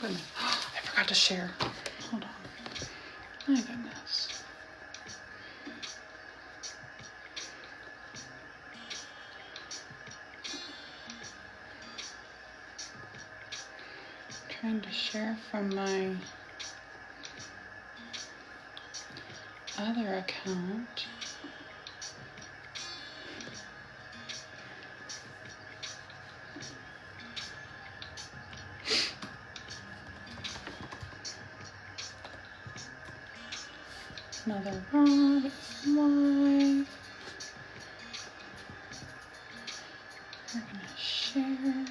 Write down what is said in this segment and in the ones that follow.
open. I forgot to share. Hold on. My goodness. Trying to share from my other account. Another rod is why. We're gonna share.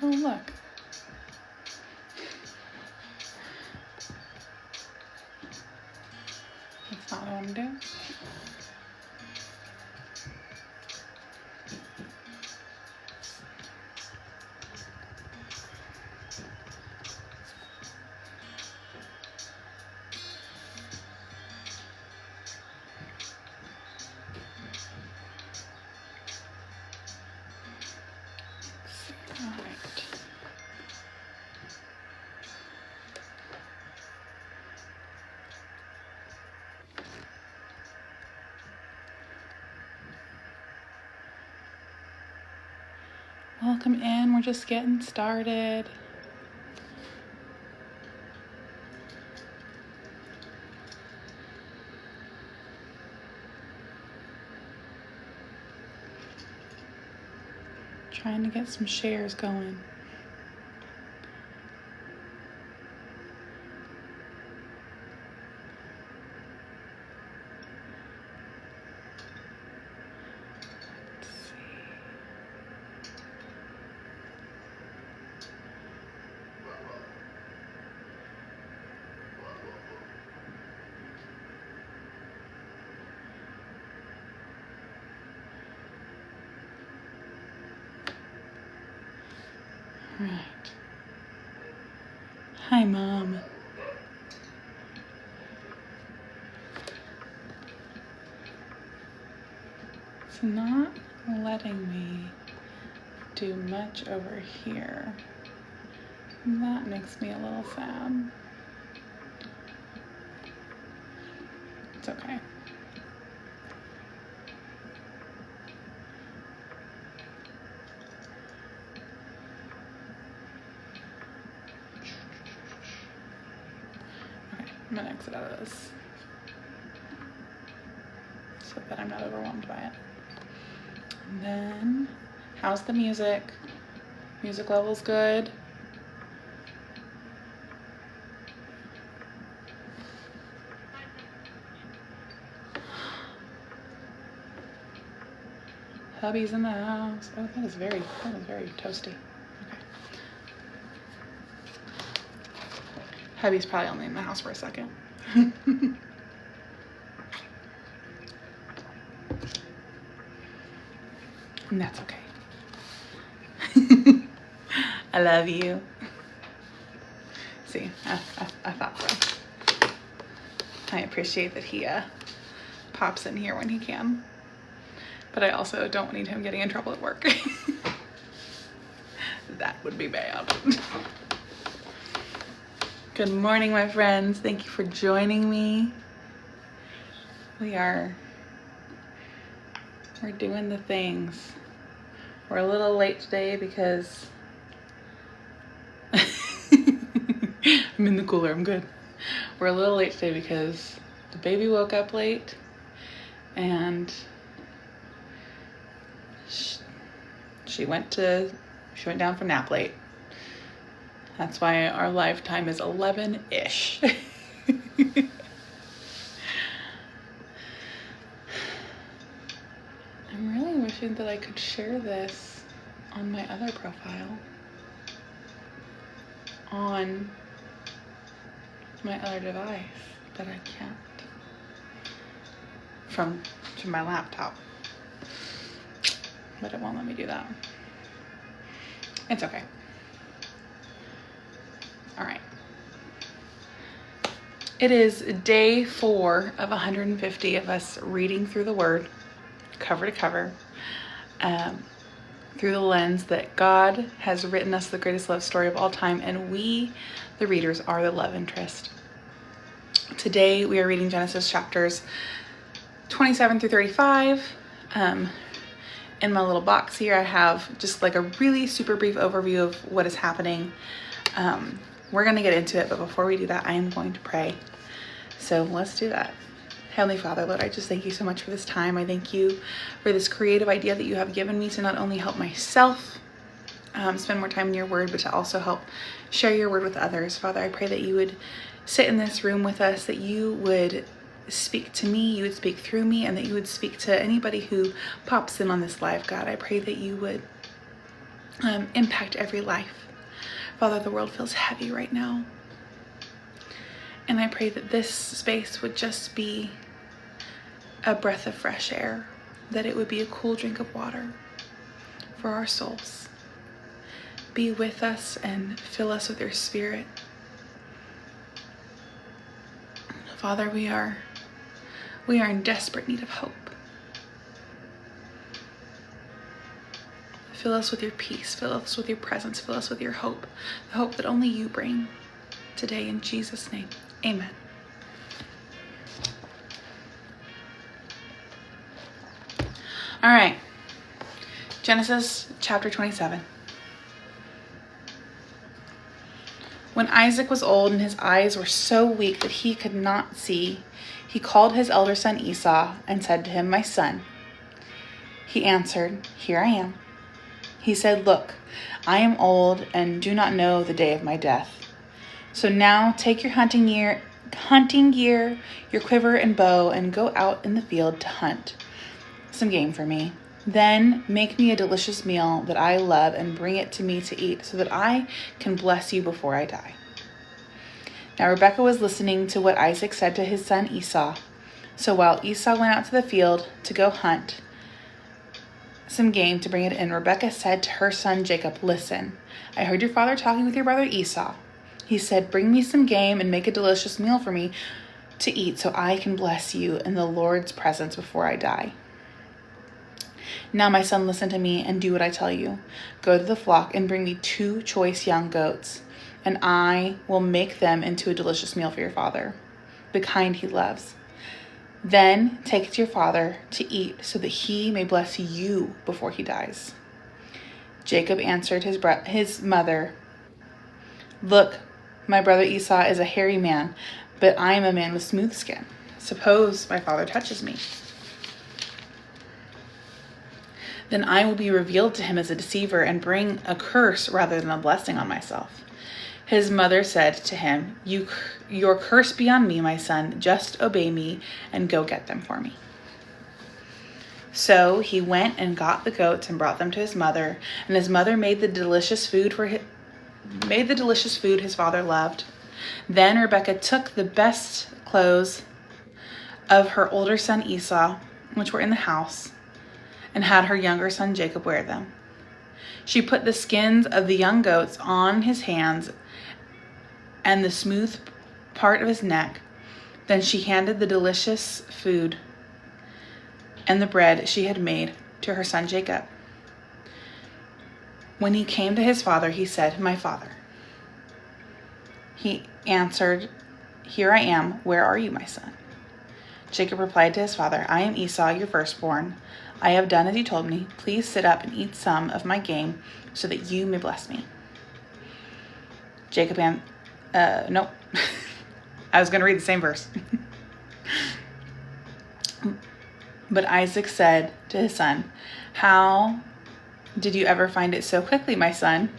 Oh, look. That's not what I want to do. All right. Welcome in. We're just getting started. Trying to get some shares going. All right. Hi, Mom. It's not letting me do much over here. That makes me a little sad. It's okay. Okay, I'm gonna exit out of this so that I'm not overwhelmed by it. And then, how's the music? Music level's good. Hubby's in the house. Oh, that is very toasty. Okay. Hubby's probably only in the house for a second. And that's okay. I love you. See, I thought so. I appreciate that he pops in here when he can. But I also don't need him getting in trouble at work. That would be bad. Good morning, my friends. Thank you for joining me. We're doing the things. We're a little late today because I'm in the cooler, I'm good. We're a little late today because the baby woke up late and she went down for nap late. That's why our live time is 11-ish. I'm really wishing that I could share this on my other profile. On my other device, but I can't. From my laptop. but it won't let me do that. It's okay. All right. It is day 4 of 150 of us reading through the Word, cover to cover, through the lens that God has written us the greatest love story of all time, and we, the readers, are the love interest. Today we are reading Genesis chapters 27 through 35. In my little box here I have just like a really super brief overview of what is happening. We're going to get into it, but before we do that, I am going to pray. So let's do that. Heavenly Father, Lord, I just thank you so much for this time. I thank you for this creative idea that you have given me to not only help myself spend more time in your word, but to also help share your word with others. Father, I pray that you would sit in this room with us, that you would speak to me, you would speak through me, and that you would speak to anybody who pops in on this live. God, I pray that you would impact every life. Father, the world feels heavy right now. And I pray that this space would just be a breath of fresh air, that it would be a cool drink of water for our souls. Be with us and fill us with your spirit. Father, we are in desperate need of hope. Fill us with your peace, fill us with your presence, fill us with your hope, the hope that only you bring today, in Jesus' name. Amen. All right, Genesis chapter 27. When Isaac was old and his eyes were so weak that he could not see, he called his elder son Esau and said to him, "My son." He answered, "Here I am." He said, "Look, I am old and do not know the day of my death. So now take your hunting gear, your quiver and bow, and go out in the field to hunt some game for me. Then make me a delicious meal that I love and bring it to me to eat, so that I can bless you before I die." Now Rebekah was listening to what Isaac said to his son Esau. So while Esau went out to the field to go hunt some game to bring it in, Rebekah said to her son Jacob, "Listen, I heard your father talking with your brother Esau. He said, 'Bring me some game and make a delicious meal for me to eat, so I can bless you in the Lord's presence before I die.' Now, my son, listen to me and do what I tell you. Go to the flock and bring me 2 choice young goats, and I will make them into a delicious meal for your father, the kind he loves. Then take it to your father to eat, so that he may bless you before he dies." Jacob answered his mother, "Look, my brother Esau is a hairy man, but I am a man with smooth skin. Suppose my father touches me. Then I will be revealed to him as a deceiver and bring a curse rather than a blessing on myself." His mother said to him, Your curse be on me, my son. Just obey me and go get them for me." So he went and got the goats and brought them to his mother, and his mother made the delicious food his father loved. Then Rebekah took the best clothes of her older son Esau, which were in the house, and had her younger son Jacob wear them. She put the skins of the young goats on his hands and the smooth part of his neck. Then she handed the delicious food and the bread she had made to her son Jacob. When he came to his father, he said, "My father." He answered, "Here I am. Where are you, my son?" Jacob replied to his father, "I am Esau, your firstborn. I have done as you told me. Please sit up and eat some of my game so that you may bless me." Jacob nope. I was going to read the same verse. But Isaac said to his son, "How did you ever find it so quickly, my son?"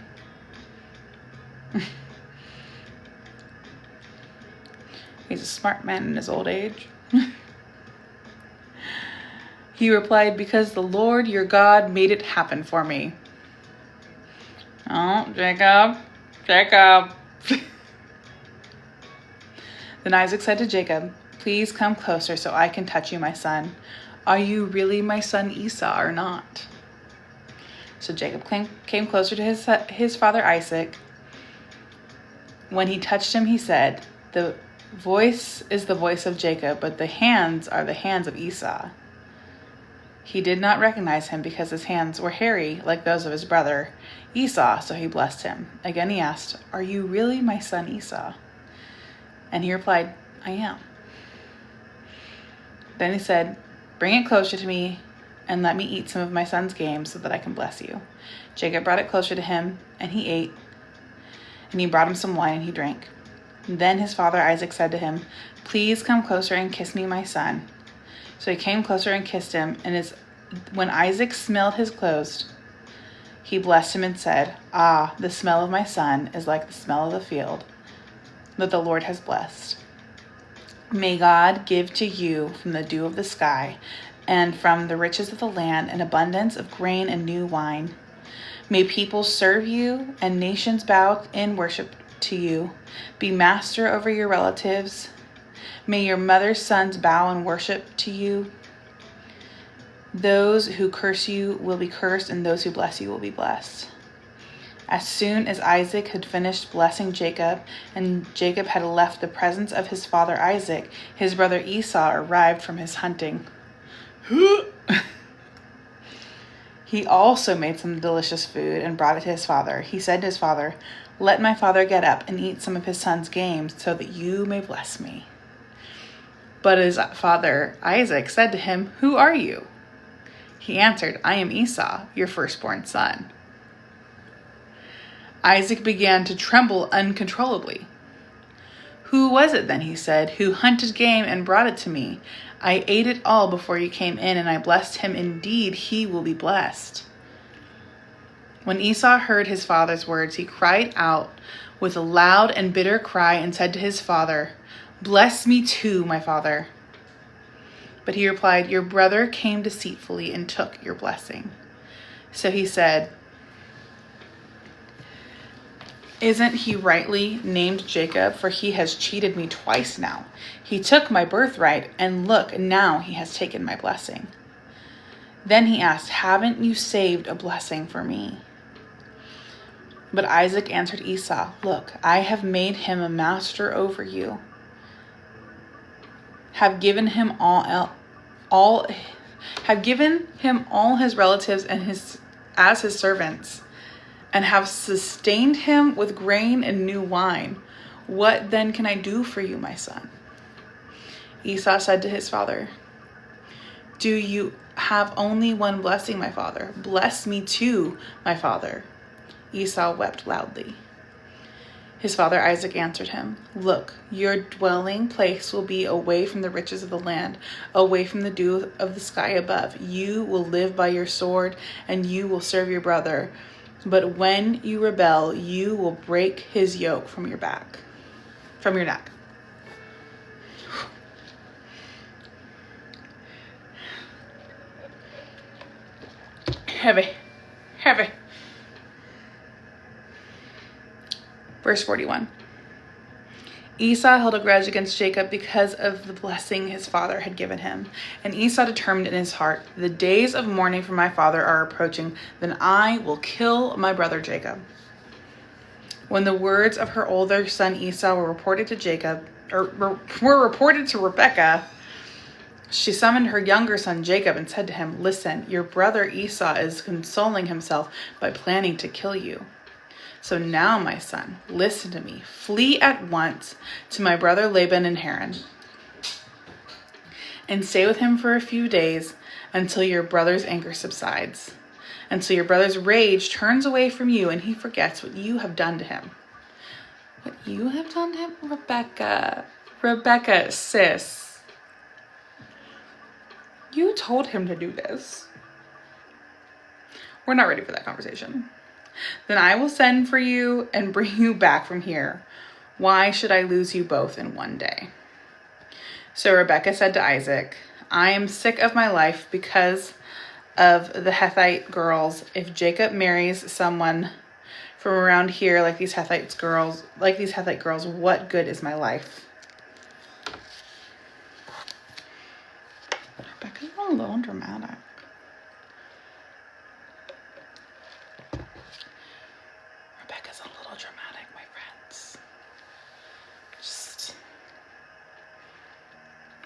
He's a smart man in his old age. He replied, "Because the Lord your God made it happen for me." "Oh, Jacob. Then Isaac said to Jacob, "Please come closer so I can touch you, my son. Are you really my son Esau or not?" So Jacob came closer to his father Isaac. When he touched him, he said, "The voice is the voice of Jacob, but the hands are the hands of Esau." He did not recognize him because his hands were hairy like those of his brother Esau, so he blessed him. Again he asked, "Are you really my son Esau?" And he replied, "I am." Then he said, "Bring it closer to me and let me eat some of my son's game so that I can bless you." Jacob brought it closer to him, and he ate, and he brought him some wine, and he drank. Then his father Isaac said to him, "Please come closer and kiss me, my son." So he came closer and kissed him, and when Isaac smelled his clothes, he blessed him and said, "Ah, the smell of my son is like the smell of the field that the Lord has blessed. May God give to you from the dew of the sky and from the riches of the land an abundance of grain and new wine. May people serve you and nations bow in worship to you. Be master over your relatives. May your mother's sons bow and worship to you. Those who curse you will be cursed, and those who bless you will be blessed." As soon as Isaac had finished blessing Jacob, and Jacob had left the presence of his father Isaac, his brother Esau arrived from his hunting. He also made some delicious food and brought it to his father. He said to his father, "Let my father get up and eat some of his son's game so that you may bless me." But his father Isaac said to him, "Who are you?" He answered, "I am Esau, your firstborn son." Isaac began to tremble uncontrollably. "Who was it then," he said, "who hunted game and brought it to me? I ate it all before you came in, and I blessed him. Indeed, he will be blessed." When Esau heard his father's words, he cried out with a loud and bitter cry and said to his father, "Bless me too, my father." But he replied, "Your brother came deceitfully and took your blessing." So he said, "Isn't he rightly named Jacob? For he has cheated me twice now. He took my birthright, and look, now he has taken my blessing." Then he asked, "Haven't you saved a blessing for me?" But Isaac answered Esau, "Look, I have made him a master over you, have given him all his relatives and as his servants, and have sustained him with grain and new wine. What then can I do for you, my son?" Esau said to his father, "Do you have only one blessing, my father? Bless me too, my father." Esau wept loudly. His father Isaac answered him, "Look, your dwelling place will be away from the riches of the land, away from the dew of the sky above. You will live by your sword, and you will serve your brother. But when you rebel, you will break his yoke from your neck." Heavy. Verse 41. Esau held a grudge against Jacob because of the blessing his father had given him. And Esau determined in his heart, "The days of mourning for my father are approaching, then I will kill my brother Jacob." When the words of her older son Esau were reported to Rebekah, she summoned her younger son Jacob and said to him, "Listen, your brother Esau is consoling himself by planning to kill you. So now, my son, listen to me. Flee at once to my brother Laban in Haran, and stay with him for a few days until your brother's anger subsides, until your brother's rage turns away from you and he forgets what you have done to him." What you have done to him? Rebecca, sis. You told him to do this. We're not ready for that conversation. "Then I will send for you and bring you back from here. Why should I lose you both in one day?" So Rebekah said to Isaac, "I am sick of my life because of the Hittite girls. If Jacob marries someone from around here like these Hittite girls, what good is my life?" Rebekah's a little dramatic.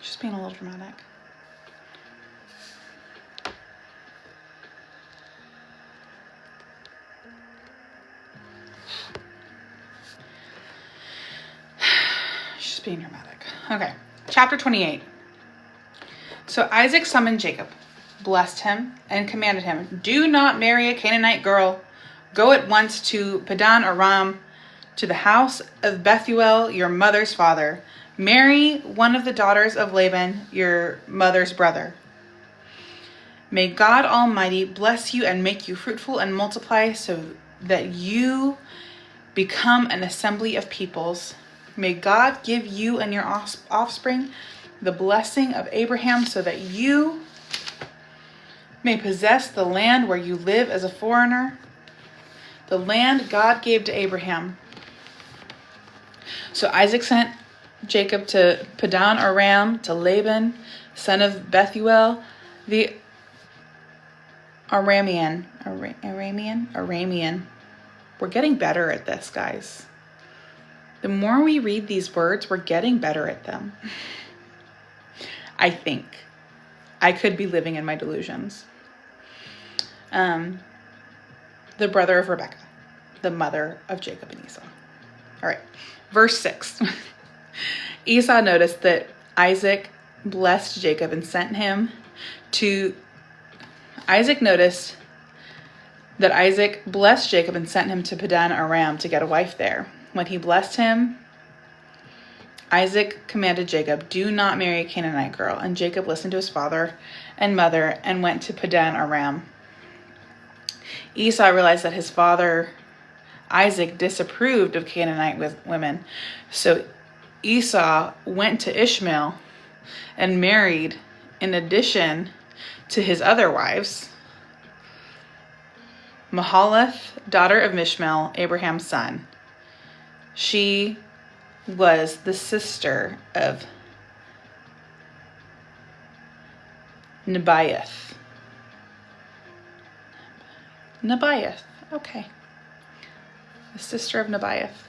Just being a little dramatic. She's being dramatic. Okay. Chapter 28. So Isaac summoned Jacob, blessed him, and commanded him, "Do not marry a Canaanite girl. Go at once to Padan Aram, to the house of Bethuel, your mother's father. Marry one of the daughters of Laban, your mother's brother. May God Almighty bless you and make you fruitful and multiply so that you become an assembly of peoples. May God give you and your offspring the blessing of Abraham so that you may possess the land where you live as a foreigner, the land God gave to Abraham." So Isaac sent Jacob to Padan Aram, to Laban, son of Bethuel, the Aramean. We're getting better at this, guys. The more we read these words, we're getting better at them. I think. I could be living in my delusions. The brother of Rebekah, the mother of Jacob and Esau. All right, verse 6. Esau noticed that Isaac blessed Jacob and sent him to... Isaac noticed that Isaac blessed Jacob and sent him to Padan Aram to get a wife there. When he blessed him, Isaac commanded Jacob, "Do not marry a Canaanite girl." And Jacob listened to his father and mother and went to Padan Aram. Esau realized that his father Isaac disapproved of Canaanite women. So Esau went to Ishmael and married, in addition to his other wives, Mahalath, daughter of Ishmael, Abraham's son. She was the sister of Nebaioth. Okay. The sister of Nebaioth.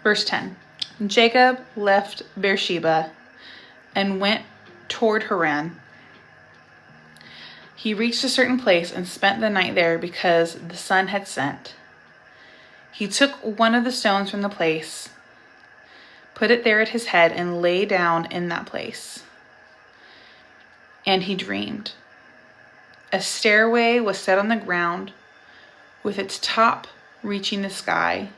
Verse 10. Jacob left Beersheba and went toward Haran. He reached a certain place and spent the night there because the sun had set. He took one of the stones from the place, put it there at his head, and lay down in that place. And he dreamed. A stairway was set on the ground, with its top reaching the sky,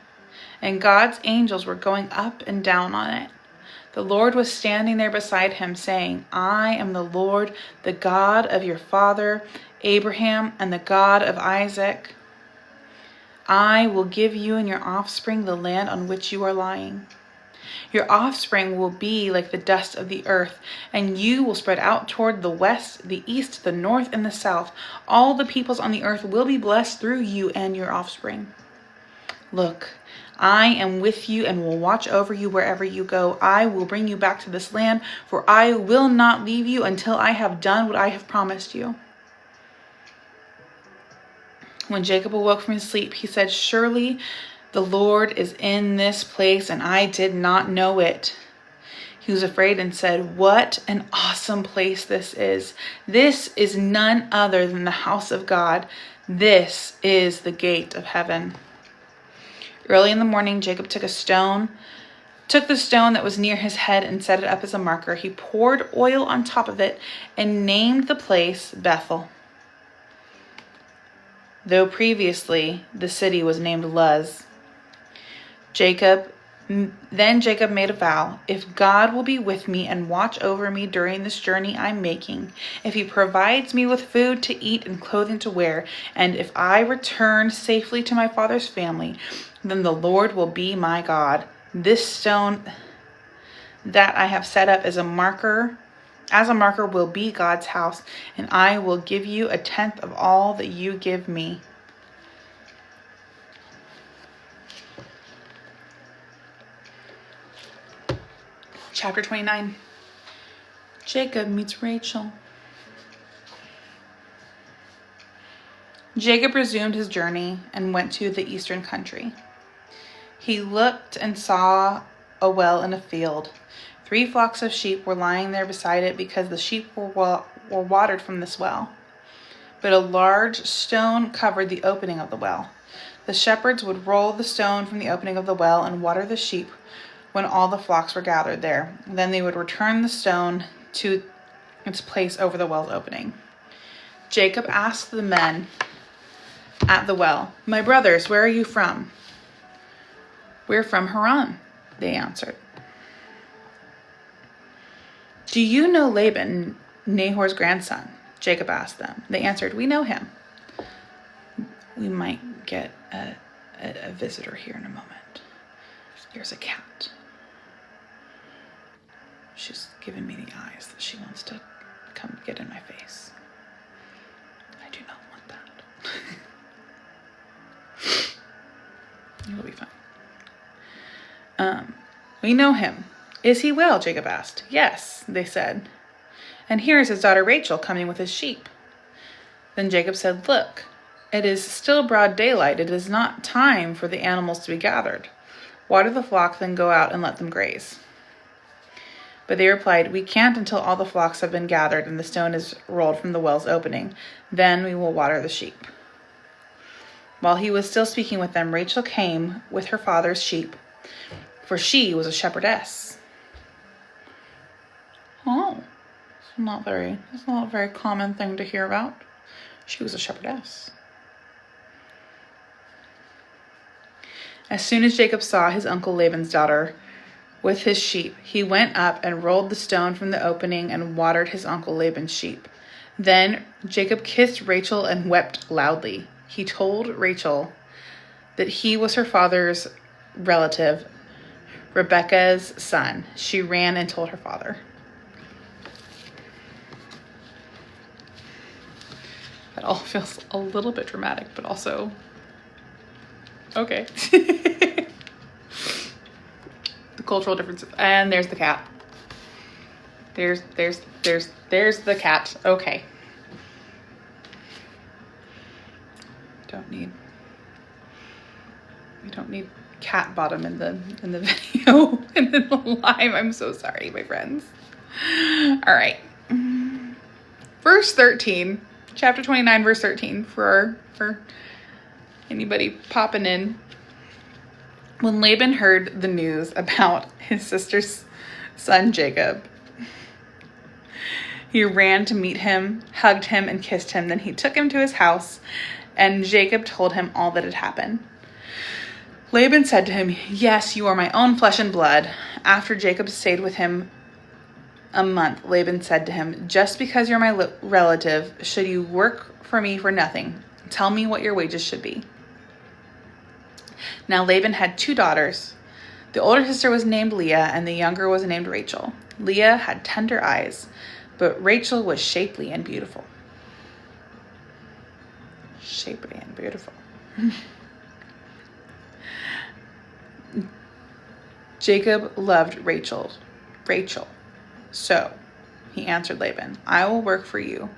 and God's angels were going up and down on it. The Lord was standing there beside him, saying, "I am the Lord, the God of your father Abraham and the God of Isaac. I will give you and your offspring the land on which you are lying. Your offspring will be like the dust of the earth, and you will spread out toward the west, the east, the north, and the south. All the peoples on the earth will be blessed through you and your offspring. Look, I am with you and will watch over you wherever you go. I will bring you back to this land, for I will not leave you until I have done what I have promised you." When Jacob awoke from his sleep, he said, "Surely the Lord is in this place, and I did not know it." He was afraid and said, "What an awesome place this is. This is none other than the house of God. This is the gate of heaven." Early in the morning, Jacob took the stone that was near his head and set it up as a marker. He poured oil on top of it and named the place Bethel, though previously the city was named Luz. Then Jacob made a vow, "If God will be with me and watch over me during this journey I'm making, if he provides me with food to eat and clothing to wear, and if I return safely to my father's family, then the Lord will be my God. This stone that I have set up as a marker will be God's house, and I will give you 1/10 of all that you give me." Chapter 29. Jacob meets Rachel. Jacob resumed his journey and went to the eastern country. He looked and saw a well in a field. 3 flocks of sheep were lying there beside it because the sheep were watered from this well. But a large stone covered the opening of the well. The shepherds would roll the stone from the opening of the well and water the sheep when all the flocks were gathered there. Then they would return the stone to its place over the well's opening. Jacob asked the men at the well, "My brothers, where are you from?" "We're from Haran," they answered. "Do you know Laban, Nahor's grandson?" Jacob asked them. They answered, "We know him." We might get a visitor here in a moment. There's a cat. She's giving me the eyes that she wants to come get in my face. I do not want that. It'll be fine. We know him. Is he well? Jacob asked. Yes, they said. And here is his daughter Rachel coming with his sheep. Then Jacob said, Look, it is still broad daylight. It is not time for the animals to be gathered. Water the flock, then go out and let them graze. But they replied, We can't until all the flocks have been gathered and the stone is rolled from the well's opening. Then we will water the sheep. While he was still speaking with them, Rachel came with her father's sheep, for she was a shepherdess. Oh, it's not a very common thing to hear about. She was a shepherdess. As soon as Jacob saw his uncle Laban's daughter with his sheep, he went up and rolled the stone from the opening and watered his uncle Laban's sheep. Then Jacob kissed Rachel and wept loudly. He told Rachel that he was her father's relative, Rebekah's son. She ran and told her father. That all feels a little bit dramatic, but also okay. The cultural differences. And there's the cat. There's the cat. Okay. We don't need cat bottom in the video and in the live. I'm so sorry, my friends. All right. Verse 13. Chapter 29, verse 13 for anybody popping in. When Laban heard the news about his sister's son Jacob, he ran to meet him, hugged him, and kissed him. Then he took him to his house, and Jacob told him all that had happened. Laban said to him, Yes, you are my own flesh and blood. After Jacob stayed with him a month, Laban said to him, Just because you're my relative, should you work for me for nothing? Tell me what your wages should be. Now Laban had 2 daughters. The older sister was named Leah, and the younger was named Rachel. Leah had tender eyes, but Rachel was shapely and beautiful. Shapely and beautiful. Jacob loved Rachel. So he answered Laban, I will work for you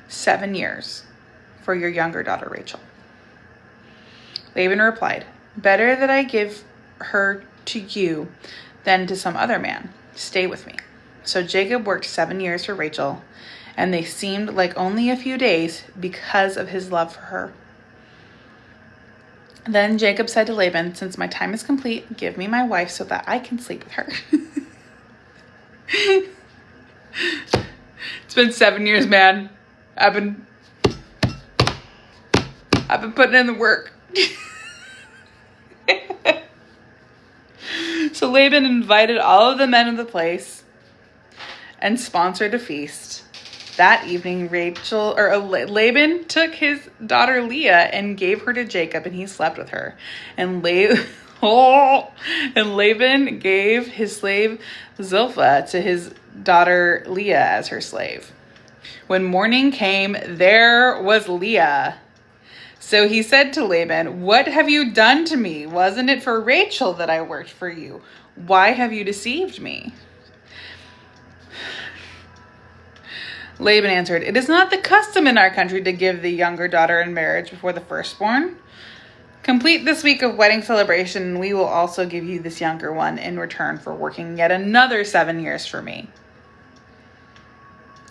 7 years for your younger daughter Rachel. Laban replied, Better that I give her to you than to some other man. Stay with me. So Jacob worked 7 years for Rachel, and they seemed like only a few days because of his love for her. Then Jacob said to Laban, Since my time is complete, give me my wife so that I can sleep with her. It's been 7 years, man. I've been putting in the work. So Laban invited all of the men of the place and sponsored a feast. That evening, Laban took his daughter Leah and gave her to Jacob, and he slept with her. And Laban gave his slave Zilpah to his daughter Leah as her slave. When morning came, there was Leah. So he said to Laban, What have you done to me? Wasn't it for Rachel that I worked for you? Why have you deceived me? Laban answered, It is not the custom in our country to give the younger daughter in marriage before the firstborn. Complete this week of wedding celebration, and we will also give you this younger one in return for working yet another 7 years for me.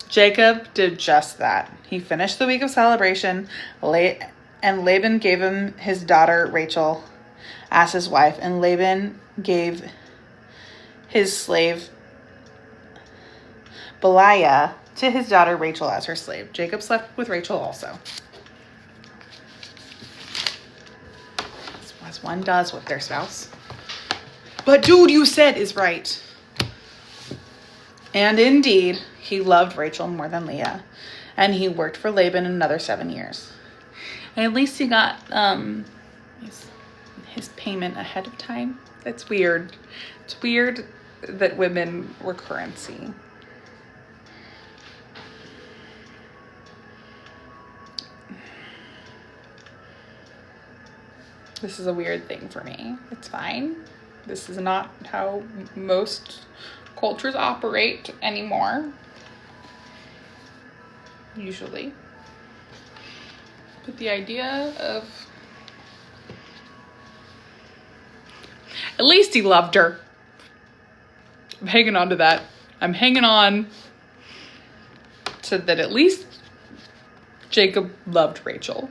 Jacob did just that. He finished the week of celebration, and Laban gave him his daughter Rachel as his wife, and Laban gave his slave Biliah to his daughter Rachel as her slave. Jacob slept with Rachel also, as one does with their spouse. But dude, you said is right. And indeed, he loved Rachel more than Leah, and he worked for Laban another 7 years. And at least he got his payment ahead of time. That's weird. It's weird that women were currency. This is a weird thing for me. It's fine. This is not how most cultures operate anymore. Usually. But the idea of... At least he loved her. I'm hanging on to that. I'm hanging on to that at least Jacob loved Rachel.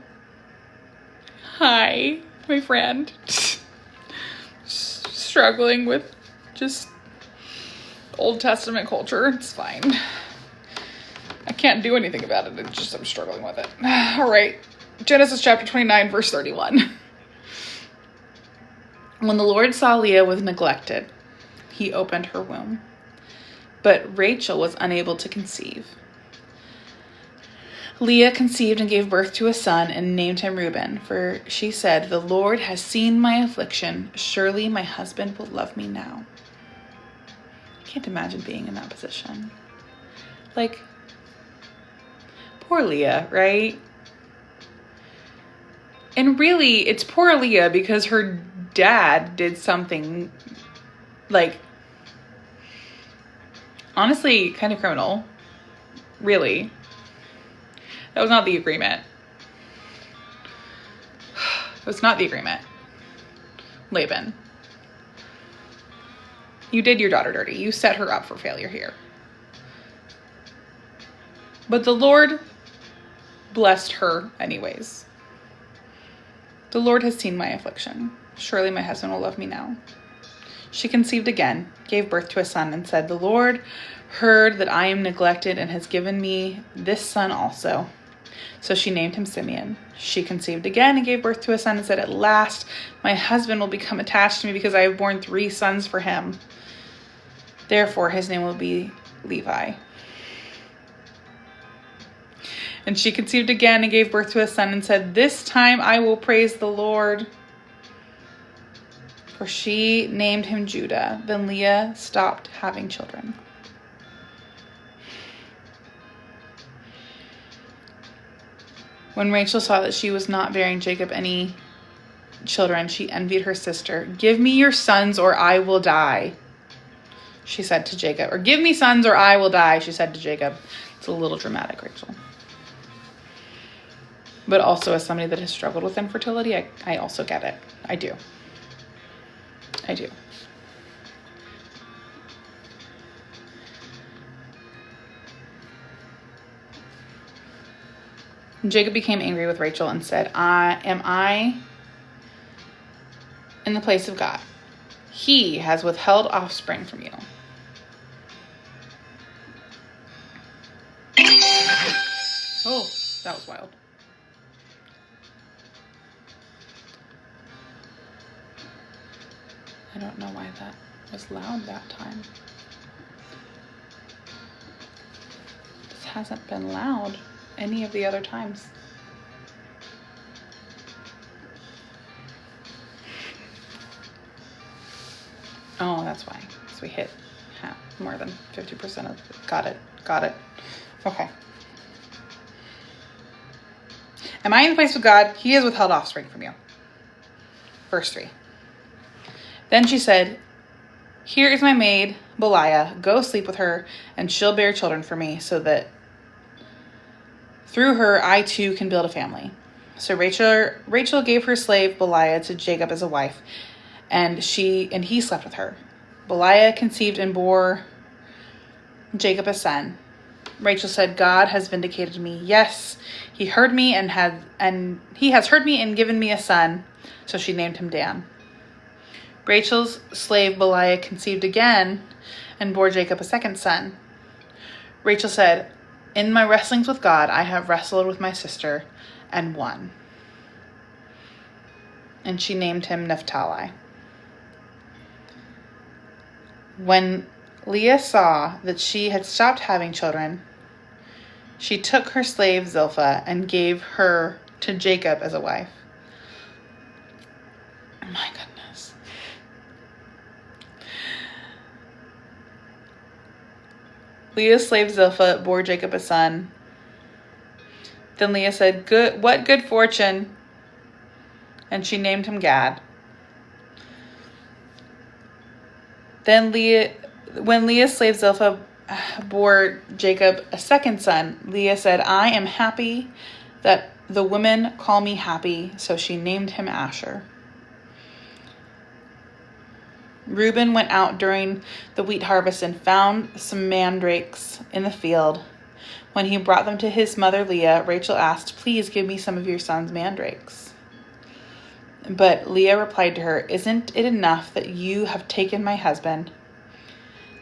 Hi, my friend. Struggling with just Old Testament culture. It's fine. I can't do anything about it. I'm struggling with it. All right. Genesis chapter 29, verse 31. When the Lord saw Leah was neglected, he opened her womb. But Rachel was unable to conceive. Leah conceived and gave birth to a son and named him Reuben, for she said, "The Lord has seen my affliction. Surely my husband will love me now." I can't imagine being in that position. Like, poor Leah, right? And really, it's poor Leah because her dad did something, like, honestly, kind of criminal. Really. That was not the agreement. It was not the agreement. Laban, you did your daughter dirty. You set her up for failure here. But the Lord blessed her anyways. The Lord has seen my affliction. Surely my husband will love me now. She conceived again, gave birth to a son, and said, "The Lord heard that I am neglected and has given me this son also." So she named him Simeon. She conceived again and gave birth to a son and said, "At last my husband will become attached to me because I have borne 3 sons for him. Therefore his name will be Levi." And she conceived again and gave birth to a son and said, "This time I will praise the Lord." For she named him Judah. Then Leah stopped having children. When Rachel saw that she was not bearing Jacob any children, she envied her sister. "Give me your sons or I will die," she said to Jacob. Or, "Give me sons or I will die," she said to Jacob. It's a little dramatic, Rachel. But also, as somebody that has struggled with infertility, I also get it. I do. I do. Jacob became angry with Rachel and said, Am I in the place of God? He has withheld offspring from you." Oh, that was wild. I don't know why that was loud that time. This hasn't been loud any of the other times. Oh, that's why. So we hit more than 50% of it. Got it. Okay. Am I in the place with God? He has withheld offspring from you. Verse 3. Then she said, "Here is my maid, Biliah. Go sleep with her, and she'll bear children for me, so that through her I too can build a family." So Rachel gave her slave Bilhah to Jacob as a wife, and he slept with her. Bilhah conceived and bore Jacob a son. Rachel said, God has vindicated me. Yes, he heard me and he has heard me and given me a son. So she named him Dan. Rachel's slave Bilhah conceived again and bore Jacob a second son. Rachel said, in my wrestlings with God, I have wrestled with my sister and won. And she named him Naphtali. When Leah saw that she had stopped having children, she took her slave Zilpah and gave her to Jacob as a wife. My goodness. Leah's slave Zilpah bore Jacob a son. Then Leah said, what good fortune. And she named him Gad. Then when Leah's slave Zilpah bore Jacob a second son, Leah said, I am happy that the women call me happy. So she named him Asher. Reuben went out during the wheat harvest and found some mandrakes in the field. When he brought them to his mother Leah, Rachel asked, please give me some of your son's mandrakes. But Leah replied to her, isn't it enough that you have taken my husband?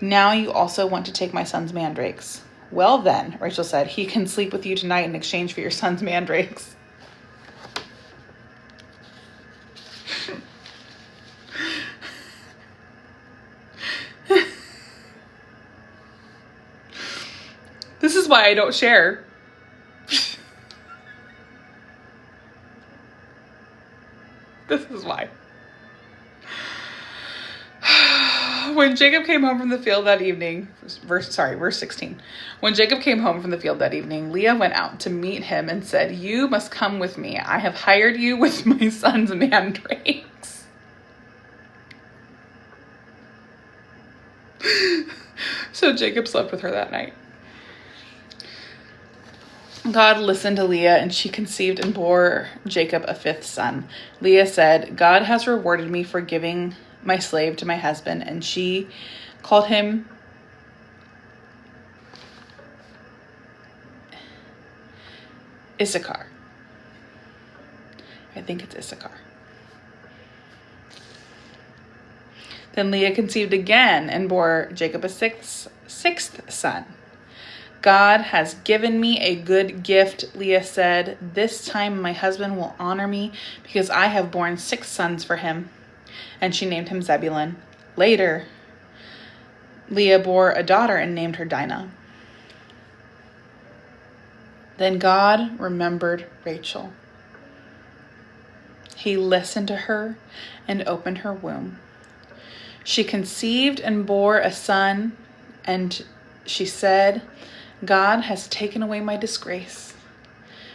Now you also want to take my son's mandrakes. Well then, Rachel said, he can sleep with you tonight in exchange for your son's mandrakes. This is why I don't share. This is why. When Jacob came home from the field that evening, verse 16. When Jacob came home from the field that evening, Leah went out to meet him and said, you must come with me. I have hired you with my son's mandrakes. So Jacob slept with her that night. God listened to Leah, and she conceived and bore Jacob a fifth son. Leah said, God has rewarded me for giving my slave to my husband, and she called him Issachar. I think it's Issachar. Then Leah conceived again and bore Jacob a sixth son. God has given me a good gift, Leah said. This time my husband will honor me because I have borne 6 sons for him. And she named him Zebulun. Later, Leah bore a daughter and named her Dinah. Then God remembered Rachel. He listened to her and opened her womb. She conceived and bore a son, and she said, God has taken away my disgrace.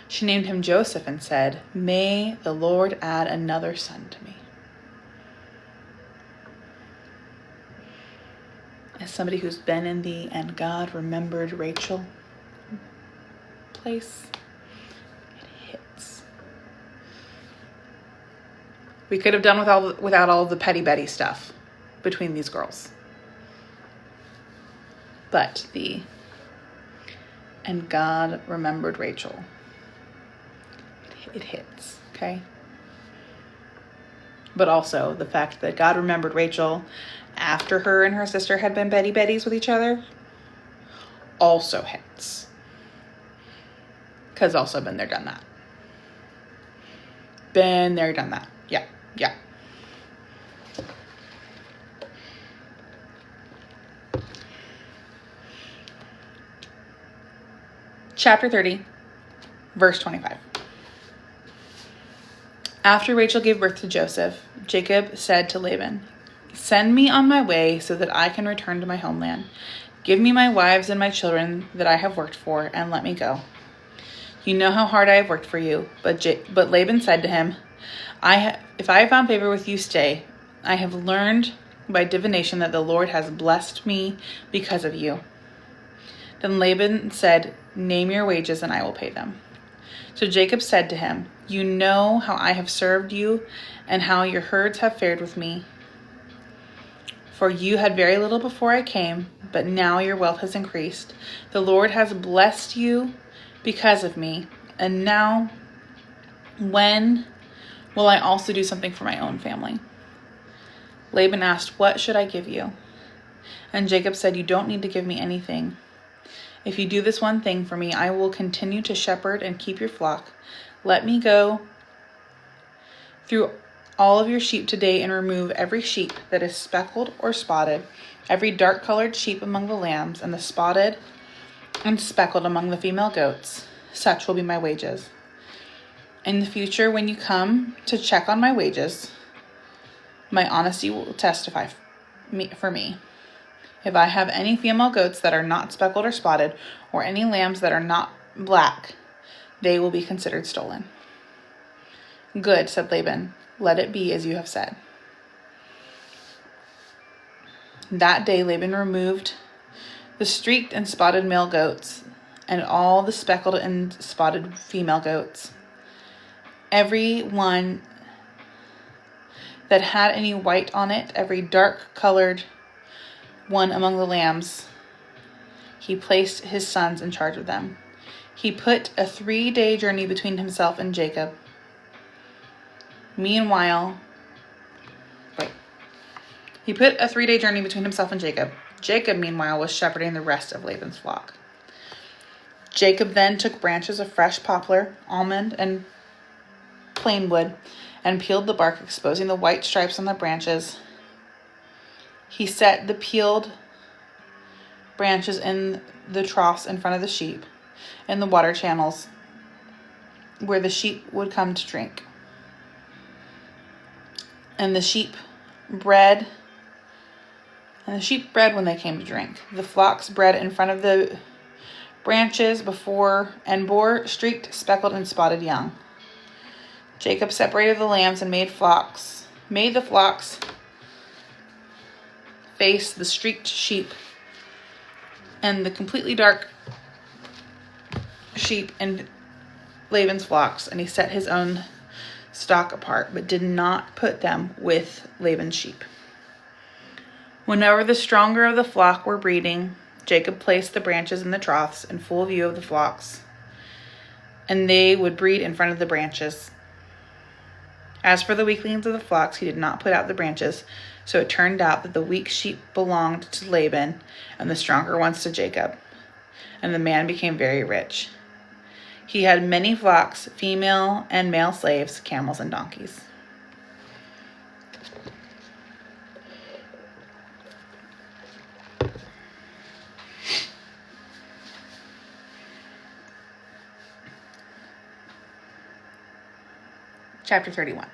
She named him Joseph and said, may the Lord add another son to me. As somebody who's been in the and God remembered Rachel place, it hits. We could have done without all the petty Betty stuff between these girls. But and God remembered Rachel. It hits, okay? But also the fact that God remembered Rachel after her and her sister had been Betties with each other also hits. Because also been there, done that. Been there, done that. Yeah. Chapter 30, verse 25. After Rachel gave birth to Joseph, Jacob said to Laban, send me on my way so that I can return to my homeland. Give me my wives and my children that I have worked for, and let me go. You know how hard I have worked for you. But Laban said to him, if I have found favor with you, stay. I have learned by divination that the Lord has blessed me because of you. Then Laban said, name your wages and I will pay them. So Jacob said to him, "You know how I have served you and how your herds have fared with me. For you had very little before I came, but now your wealth has increased. The Lord has blessed you because of me. And now, when will I also do something for my own family?" Laban asked, "What should I give you?" And Jacob said, "You don't need to give me anything. If you do this one thing for me, I will continue to shepherd and keep your flock. Let me go through all of your sheep today and remove every sheep that is speckled or spotted, every dark-colored sheep among the lambs, and the spotted and speckled among the female goats. Such will be my wages. In the future, when you come to check on my wages, my honesty will testify for me. If I have any female goats that are not speckled or spotted, or any lambs that are not black, they will be considered stolen." "Good," said Laban. "Let it be as you have said." That day Laban removed the streaked and spotted male goats and all the speckled and spotted female goats. Every one that had any white on it, every dark-colored one among the lambs, he placed his sons in charge of them. He put a 3-day journey between himself and Jacob. He put a 3-day journey between himself and Jacob. Jacob, meanwhile, was shepherding the rest of Laban's flock. Jacob then took branches of fresh poplar, almond, and plane wood, and peeled the bark, exposing the white stripes on the branches. He set the peeled branches in the troughs in front of the sheep, in the water channels where the sheep would come to drink. And the sheep bred when they came to drink. The flocks bred in front of the branches before and bore streaked, speckled, and spotted young. Jacob separated the lambs and made the flocks face the streaked sheep and the completely dark sheep in Laban's flocks, and he set his own stock apart, but did not put them with Laban's sheep. Whenever the stronger of the flock were breeding, Jacob placed the branches in the troughs in full view of the flocks, and they would breed in front of the branches. As for the weaklings of the flocks, he did not put out the branches, so it turned out that the weak sheep belonged to Laban and the stronger ones to Jacob, and the man became very rich. He had many flocks, female and male slaves, camels, and donkeys. Chapter 31.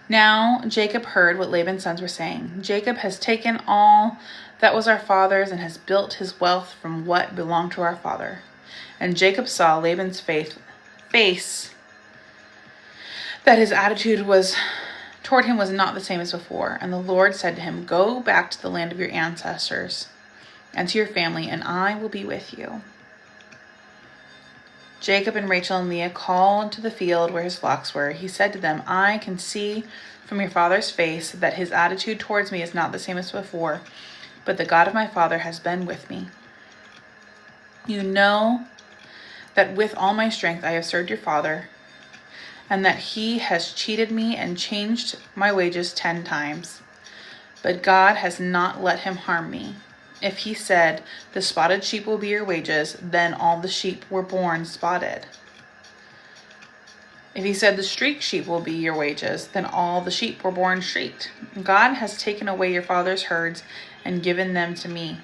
Now Jacob heard what Laban's sons were saying. "Jacob has taken all that was our father's and has built his wealth from what belonged to our father." And Jacob saw Laban's face that his attitude toward him was not the same as before. And the Lord said to him, "Go back to the land of your ancestors and to your family, and I will be with you." Jacob and Rachel and Leah called to the field where his flocks were. He said to them, "I can see from your father's face that his attitude towards me is not the same as before, but the God of my father has been with me. You know that with all my strength I have served your father, and that he has cheated me and changed my wages 10 times. But God has not let him harm me. If he said, 'The spotted sheep will be your wages,' then all the sheep were born spotted. If he said, 'The streaked sheep will be your wages,' then all the sheep were born streaked. God has taken away your father's herds and given them to me.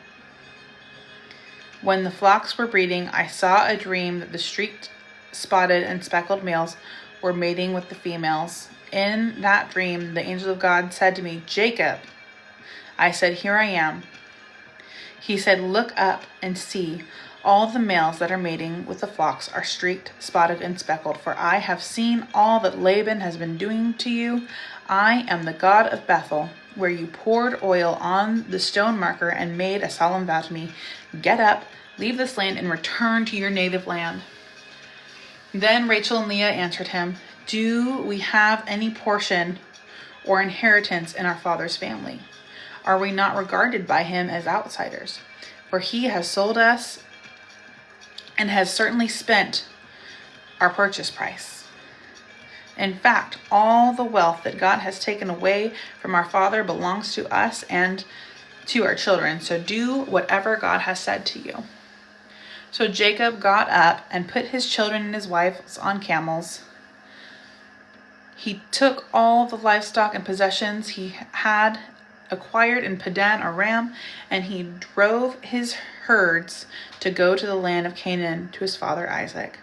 When the flocks were breeding, I saw a dream that the streaked, spotted, and speckled males were mating with the females. In that dream, the angel of God said to me, 'Jacob.' I said, 'Here I am.' He said, 'Look up and see. All the males that are mating with the flocks are streaked, spotted, and speckled, for I have seen all that Laban has been doing to you. I am the God of Bethel, where you poured oil on the stone marker and made a solemn vow to me. Get up, leave this land, and return to your native land.' Then Rachel and Leah answered him, "Do we have any portion or inheritance in our father's family? Are we not regarded by him as outsiders? For he has sold us and has certainly spent our purchase price. In fact, all the wealth that God has taken away from our father belongs to us and to our children. So do whatever God has said to you." So Jacob got up and put his children and his wives on camels. He took all the livestock and possessions he had acquired in Padan Aram, and he drove his herds to go to the land of Canaan to his father Isaac.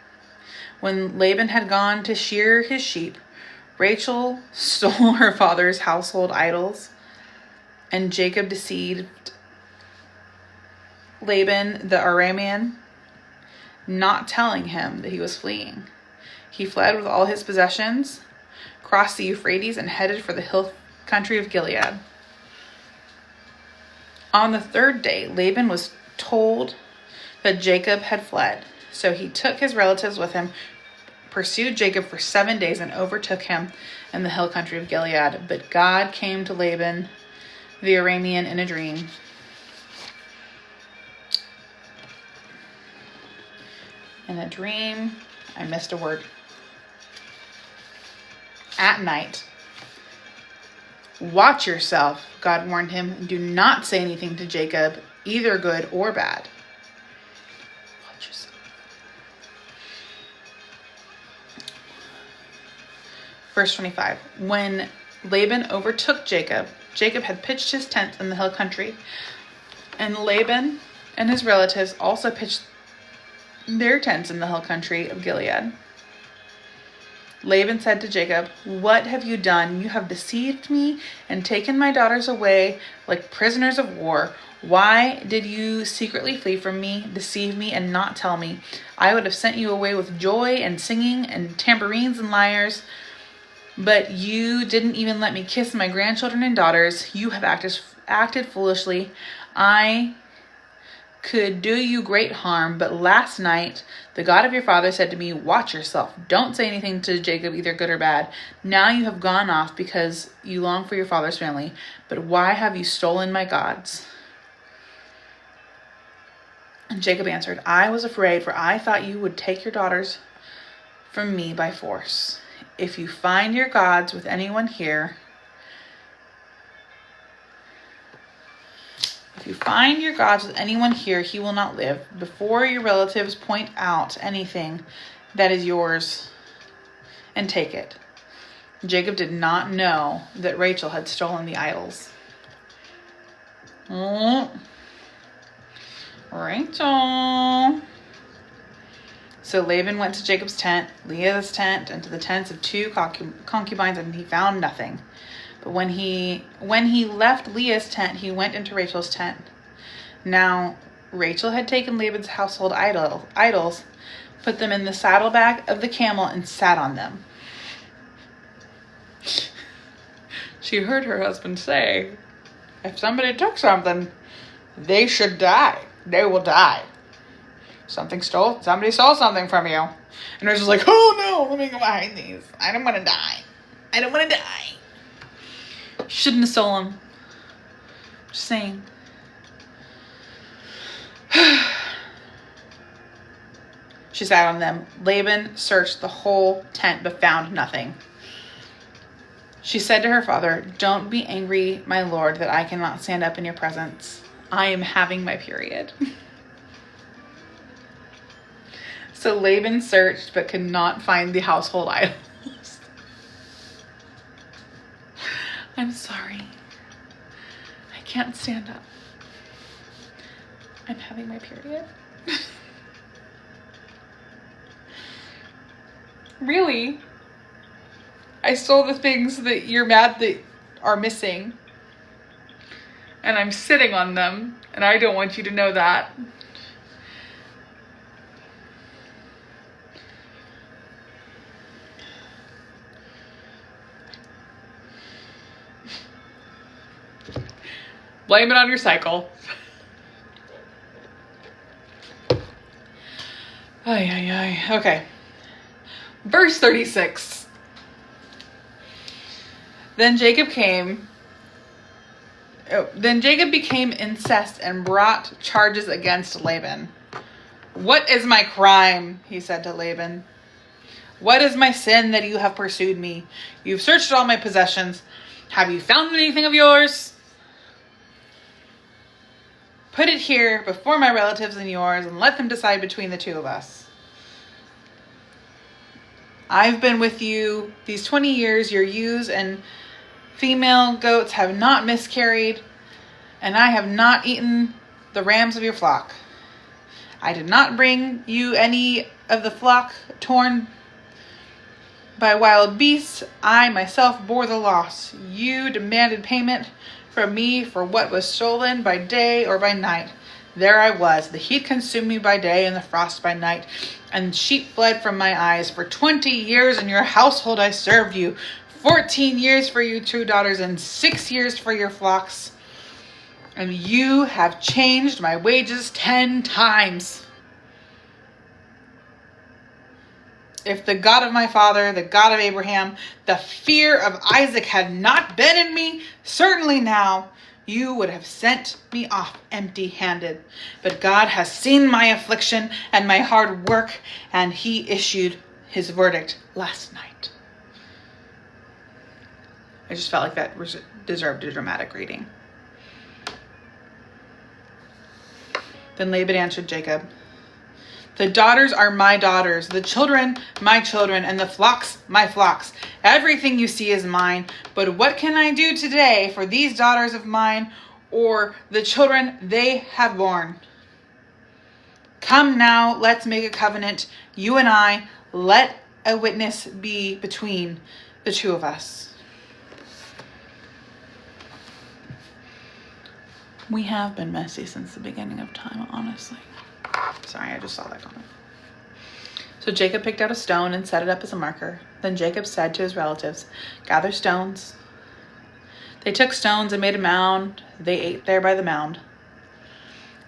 When Laban had gone to shear his sheep, Rachel stole her father's household idols, and Jacob deceived Laban the Aramean, not telling him that he was fleeing. He fled with all his possessions, crossed the Euphrates, and headed for the hill country of Gilead. On the third day, Laban was told that Jacob had fled. So he took his relatives with him, pursued Jacob for 7 days, and overtook him in the hill country of Gilead. But God came to Laban the Aramean in a dream. In a dream, I missed a word. At night. "Watch yourself," God warned him. "Do not say anything to Jacob, either good or bad." Watch yourself. Verse 25. When Laban overtook Jacob, Jacob had pitched his tent in the hill country, and Laban and his relatives also pitched their tents in the hill country of Gilead. Laban said to Jacob, "What have you done? You have deceived me and taken my daughters away like prisoners of war. Why did you secretly flee from me, deceive me, and not tell me? I would have sent you away with joy and singing and tambourines and lyres, but you didn't even let me kiss my grandchildren and daughters. You have acted foolishly. I could do you great harm, but last night the God of your father said to me, 'Watch yourself. Don't say anything to Jacob, either good or bad.' Now you have gone off because you long for your father's family. But why have you stolen my gods?" And Jacob answered, "I was afraid, for I thought you would take your daughters from me by force. If you find your gods with anyone here, he will not live. Before your relatives point out anything that is yours and take it." Jacob did not know that Rachel had stolen the idols. Rachel. So Laban went to Jacob's tent, Leah's tent, and to the tents of 2 concubines, and he found nothing. But when he left Leah's tent, he went into Rachel's tent. Now Rachel had taken Laban's household idols, put them in the saddlebag of the camel, and sat on them. She heard her husband say, "If somebody took something, they should die. They will die. Somebody stole something from you." And Rachel's like, "Oh no, let me go behind these. I don't want to die. I don't want to die." Shouldn't have stolen them. Just saying. She sat on them. Laban searched the whole tent but found nothing. She said to her father, "Don't be angry, my lord, that I cannot stand up in your presence. I am having my period." So Laban searched but could not find the household idols. "I'm sorry. I can't stand up. I'm having my period." Really? I stole the things that you're mad that are missing. And I'm sitting on them. And I don't want you to know that. Blame it on your cycle. Ay. Okay. Verse 36. Then Jacob became incensed and brought charges against Laban. "What is my crime?" he said to Laban. "What is my sin that you have pursued me? You've searched all my possessions. Have you found anything of yours? Put it here before my relatives and yours, and let them decide between the two of us. I've been with you these 20 years. Your ewes and female goats have not miscarried, and I have not eaten the rams of your flock. I did not bring you any of the flock torn by wild beasts. I myself bore the loss. You demanded payment from me for what was stolen by day or by night. There I was. The heat consumed me by day and the frost by night, and sheep fled from my eyes. For 20 years in your household I served you, 14 years for your 2 daughters and 6 years for your flocks. And you have changed my wages 10 times. If the God of my father, the God of Abraham, the fear of Isaac had not been in me, certainly now you would have sent me off empty-handed. But God has seen my affliction and my hard work, and he issued his verdict last night." I just felt like that deserved a dramatic reading. Then Laban answered Jacob, "The daughters are my daughters, the children my children, and the flocks my flocks. Everything you see is mine. But what can I do today for these daughters of mine or the children they have borne? Come now, let's make a covenant, you and I. Let a witness be between the two of us." We have been messy since the beginning of time, honestly. Sorry, I just saw that comment. So Jacob picked out a stone and set it up as a marker. Then Jacob said to his relatives, "Gather stones." They took stones and made a mound. They ate there by the mound.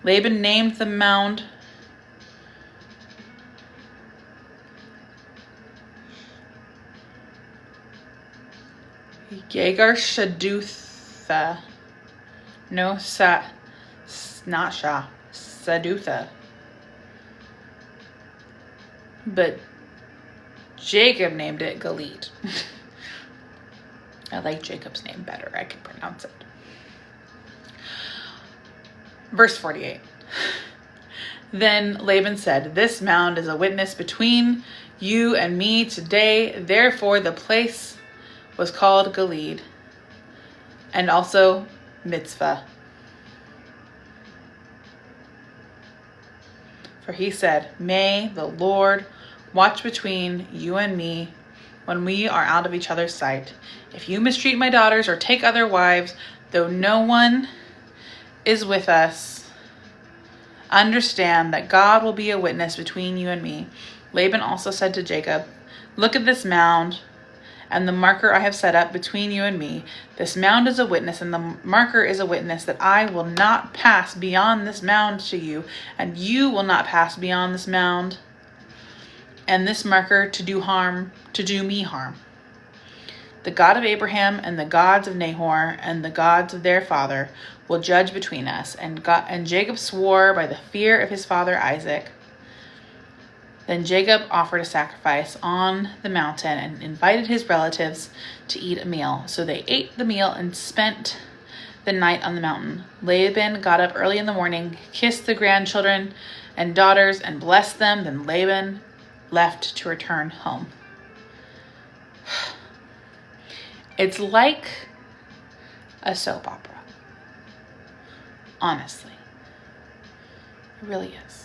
Laban named the mound Yagar Shadutha. No, not Shah. Sadutha. But Jacob named it Galit. I like Jacob's name better. I can pronounce it. Verse 48. Then Laban said, "This mound is a witness between you and me today." Therefore the place was called Gilead, and also Mitzvah. For he said, "May the Lord watch between you and me when we are out of each other's sight. If you mistreat my daughters or take other wives, though no one is with us, understand that God will be a witness between you and me." Laban also said to Jacob, "Look at this mound and the marker I have set up between you and me. This mound is a witness, and the marker is a witness that I will not pass beyond this mound to you, and you will not pass beyond this mound and this marker to do me harm. The God of Abraham and the gods of Nahor and the gods of their father will judge between us." And Jacob swore by the fear of his father Isaac. Then Jacob offered a sacrifice on the mountain and invited his relatives to eat a meal. So they ate the meal and spent the night on the mountain. Laban got up early in the morning, kissed the grandchildren and daughters, and blessed them. Then Laban left to return home. It's like a soap opera. Honestly. It really is.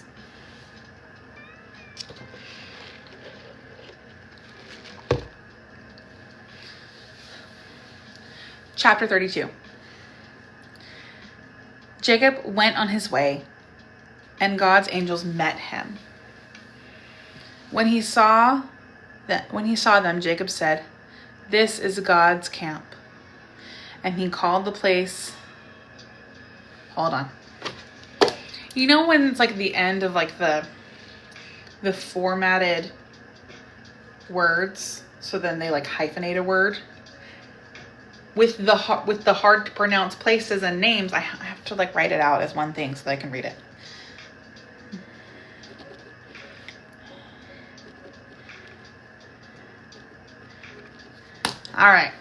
Chapter 32. Jacob went on his way, and God's angels met him. When he saw them, Jacob said, "This is God's camp." And he called the place, hold on. You know when it's like the end of like the formatted words. So then they like hyphenate a word. With the hard to pronounce places and names, I have to like write it out as one thing so that I can read it. All right.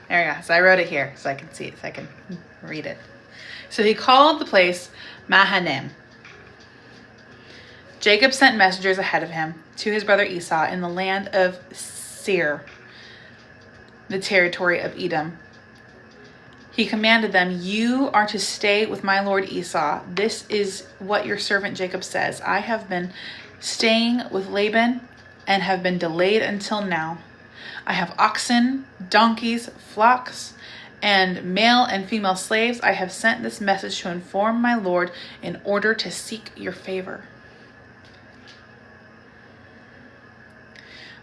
There you go. So I wrote it here so I can see it, so I can read it. So he called the place Mahanaim. Jacob sent messengers ahead of him to his brother Esau in the land of Seir, the territory of Edom. He commanded them, "You are to stay with my lord Esau. This is what your servant Jacob says. I have been staying with Laban and have been delayed until now. I have oxen, donkeys, flocks, and male and female slaves. I have sent this message to inform my lord in order to seek your favor."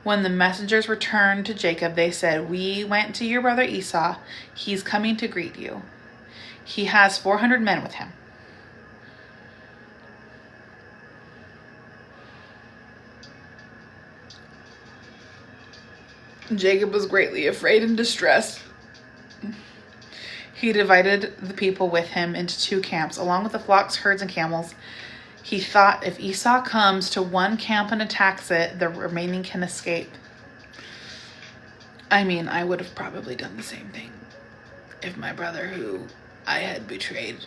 When the messengers returned to Jacob, they said, "We went to your brother Esau. He's coming to greet you. He has 400 men with him." Jacob was greatly afraid and distressed. He divided the people with him into 2 camps, along with the flocks, herds, and camels. He thought, if Esau comes to one camp and attacks it, the remaining can escape. I mean, I would have probably done the same thing if my brother, who I had betrayed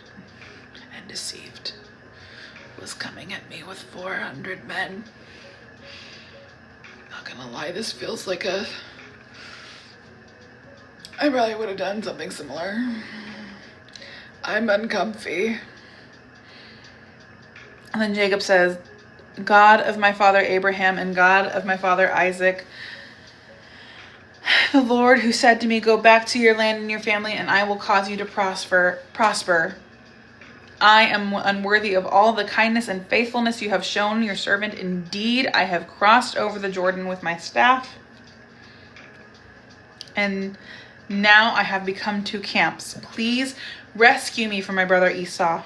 and deceived, was coming at me with 400 men. Not gonna lie, this feels like I probably would have done something similar. I'm uncomfy. And then Jacob says, "God of my father Abraham and God of my father Isaac, the Lord who said to me, 'Go back to your land and your family, and I will cause you to prosper. I am unworthy of all the kindness and faithfulness you have shown your servant. Indeed, I have crossed over the Jordan with my staff, and now I have become 2 camps. Please rescue me from my brother Esau,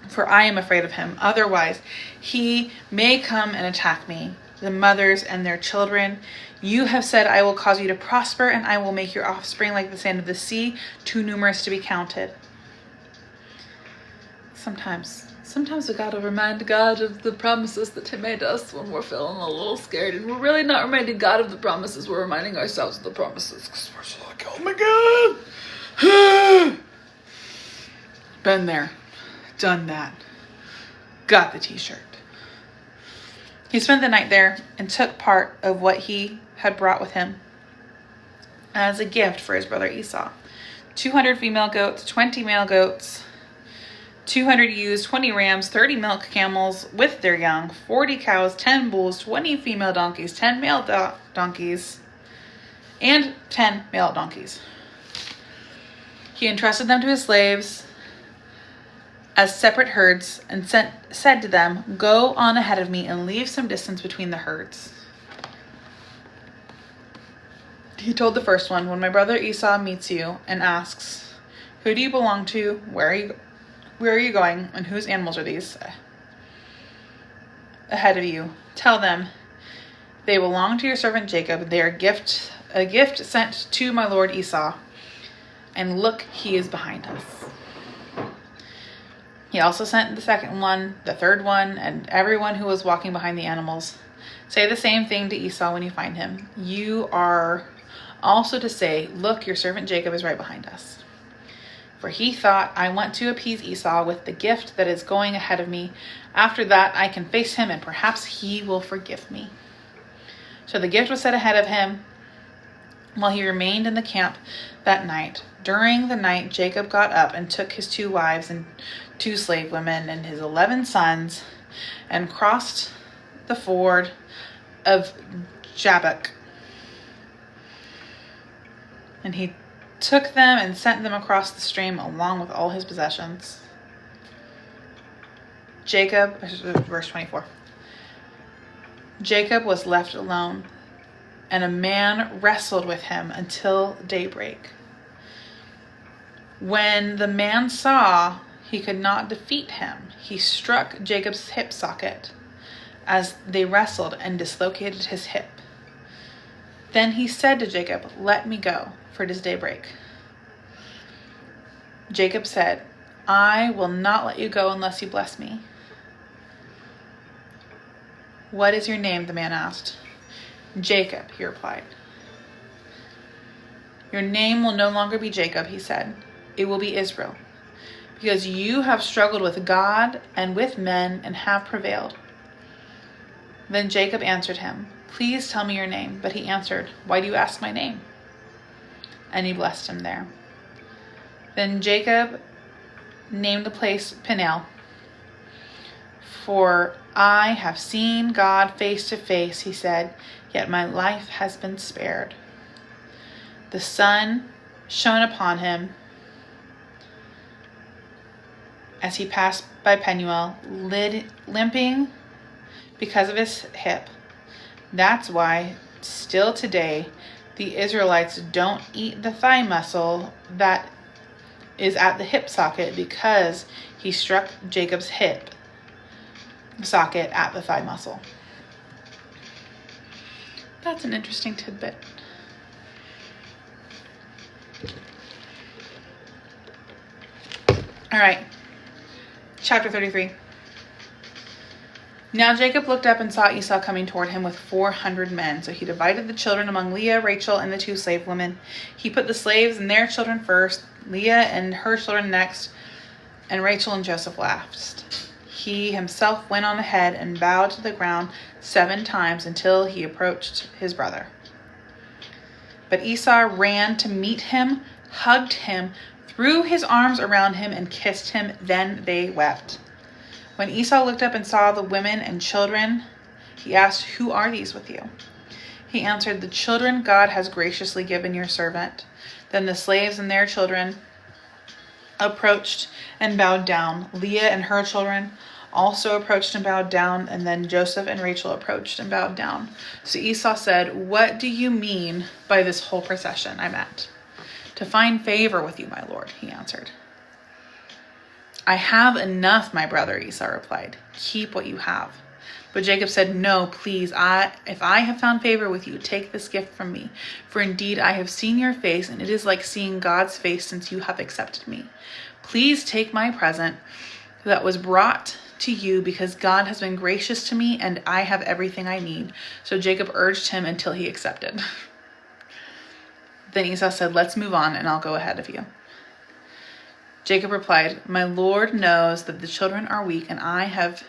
for I am afraid of him. Otherwise, he may come and attack me, the mothers and their children. You have said, I will cause you to prosper, and I will make your offspring like the sand of the sea, too numerous to be counted." Sometimes we gotta remind God of the promises that he made us when we're feeling a little scared, and we're really not reminding God of the promises, we're reminding ourselves of the promises, because we're so like, oh my God. Been there, done that, got the t-shirt. He spent the night there and took part of what he had brought with him as a gift for his brother Esau: 200 female goats, 20 male goats, 200 ewes, 20 rams, 30 milk camels with their young, 40 cows, 10 bulls, 20 female donkeys, 10 male donkeys, and 10 male donkeys. He entrusted them to his slaves as separate herds and said to them, "Go on ahead of me and leave some distance between the herds." He told the first one, "When my brother Esau meets you and asks, 'Who do you belong to? Where are you going? And whose animals are these ahead of you?' Tell them, they belong to your servant Jacob. They are a gift sent to my lord Esau. And look, he is behind us." He also sent the second one, the third one, and everyone who was walking behind the animals. "Say the same thing to Esau when you find him. You are also to say, 'Look, your servant Jacob is right behind us.' For he thought, 'I want to appease Esau with the gift that is going ahead of me. After that, I can face him, and perhaps he will forgive me.' So the gift was set ahead of him while he remained in the camp that night. During the night, Jacob got up and took his 2 wives and 2 slave women and his 11 sons and crossed the ford of Jabbok. And he took them and sent them across the stream along with all his possessions. Verse 24. Jacob was left alone, and a man wrestled with him until daybreak. When the man saw he could not defeat him, he struck Jacob's hip socket as they wrestled and dislocated his hip. Then he said to Jacob, "Let me go, for it is daybreak." Jacob said, "I will not let you go unless you bless me." "What is your name?" the man asked. "Jacob," he replied. "Your name will no longer be Jacob," he said. "It will be Israel, because you have struggled with God and with men and have prevailed." Then Jacob answered him, "Please tell me your name." But he answered, "Why do you ask my name?" And he blessed him there. Then Jacob named the place Peniel, "For I have seen God face to face," he said, "yet my life has been spared." The sun shone upon him as he passed by Peniel, limping because of his hip. That's why still today the Israelites don't eat the thigh muscle that is at the hip socket, because he struck Jacob's hip socket at the thigh muscle. That's an interesting tidbit. All right, chapter 33. Now Jacob looked up and saw Esau coming toward him with 400 men. So he divided the children among Leah, Rachel, and the 2 slave women. He put the slaves and their children first, Leah and her children next, and Rachel and Joseph last. He himself went on ahead and bowed to the ground 7 times until he approached his brother. But Esau ran to meet him, hugged him, threw his arms around him, and kissed him. Then they wept. When Esau looked up and saw the women and children, he asked, "Who are these with you?" He answered, "The children God has graciously given your servant." Then the slaves and their children approached and bowed down. Leah and her children also approached and bowed down, and then Joseph and Rachel approached and bowed down. So Esau said, "What do you mean by this whole procession I met?" "To find favor with you, my lord," he answered. "I have enough, my brother," Esau replied. "Keep what you have." But Jacob said, "No, please, if I have found favor with you, take this gift from me. For indeed I have seen your face, and it is like seeing God's face since you have accepted me. Please take my present that was brought to you, because God has been gracious to me, and I have everything I need." So Jacob urged him until he accepted. Then Esau said, "Let's move on, and I'll go ahead of you." Jacob replied, "My Lord knows that the children are weak, and I have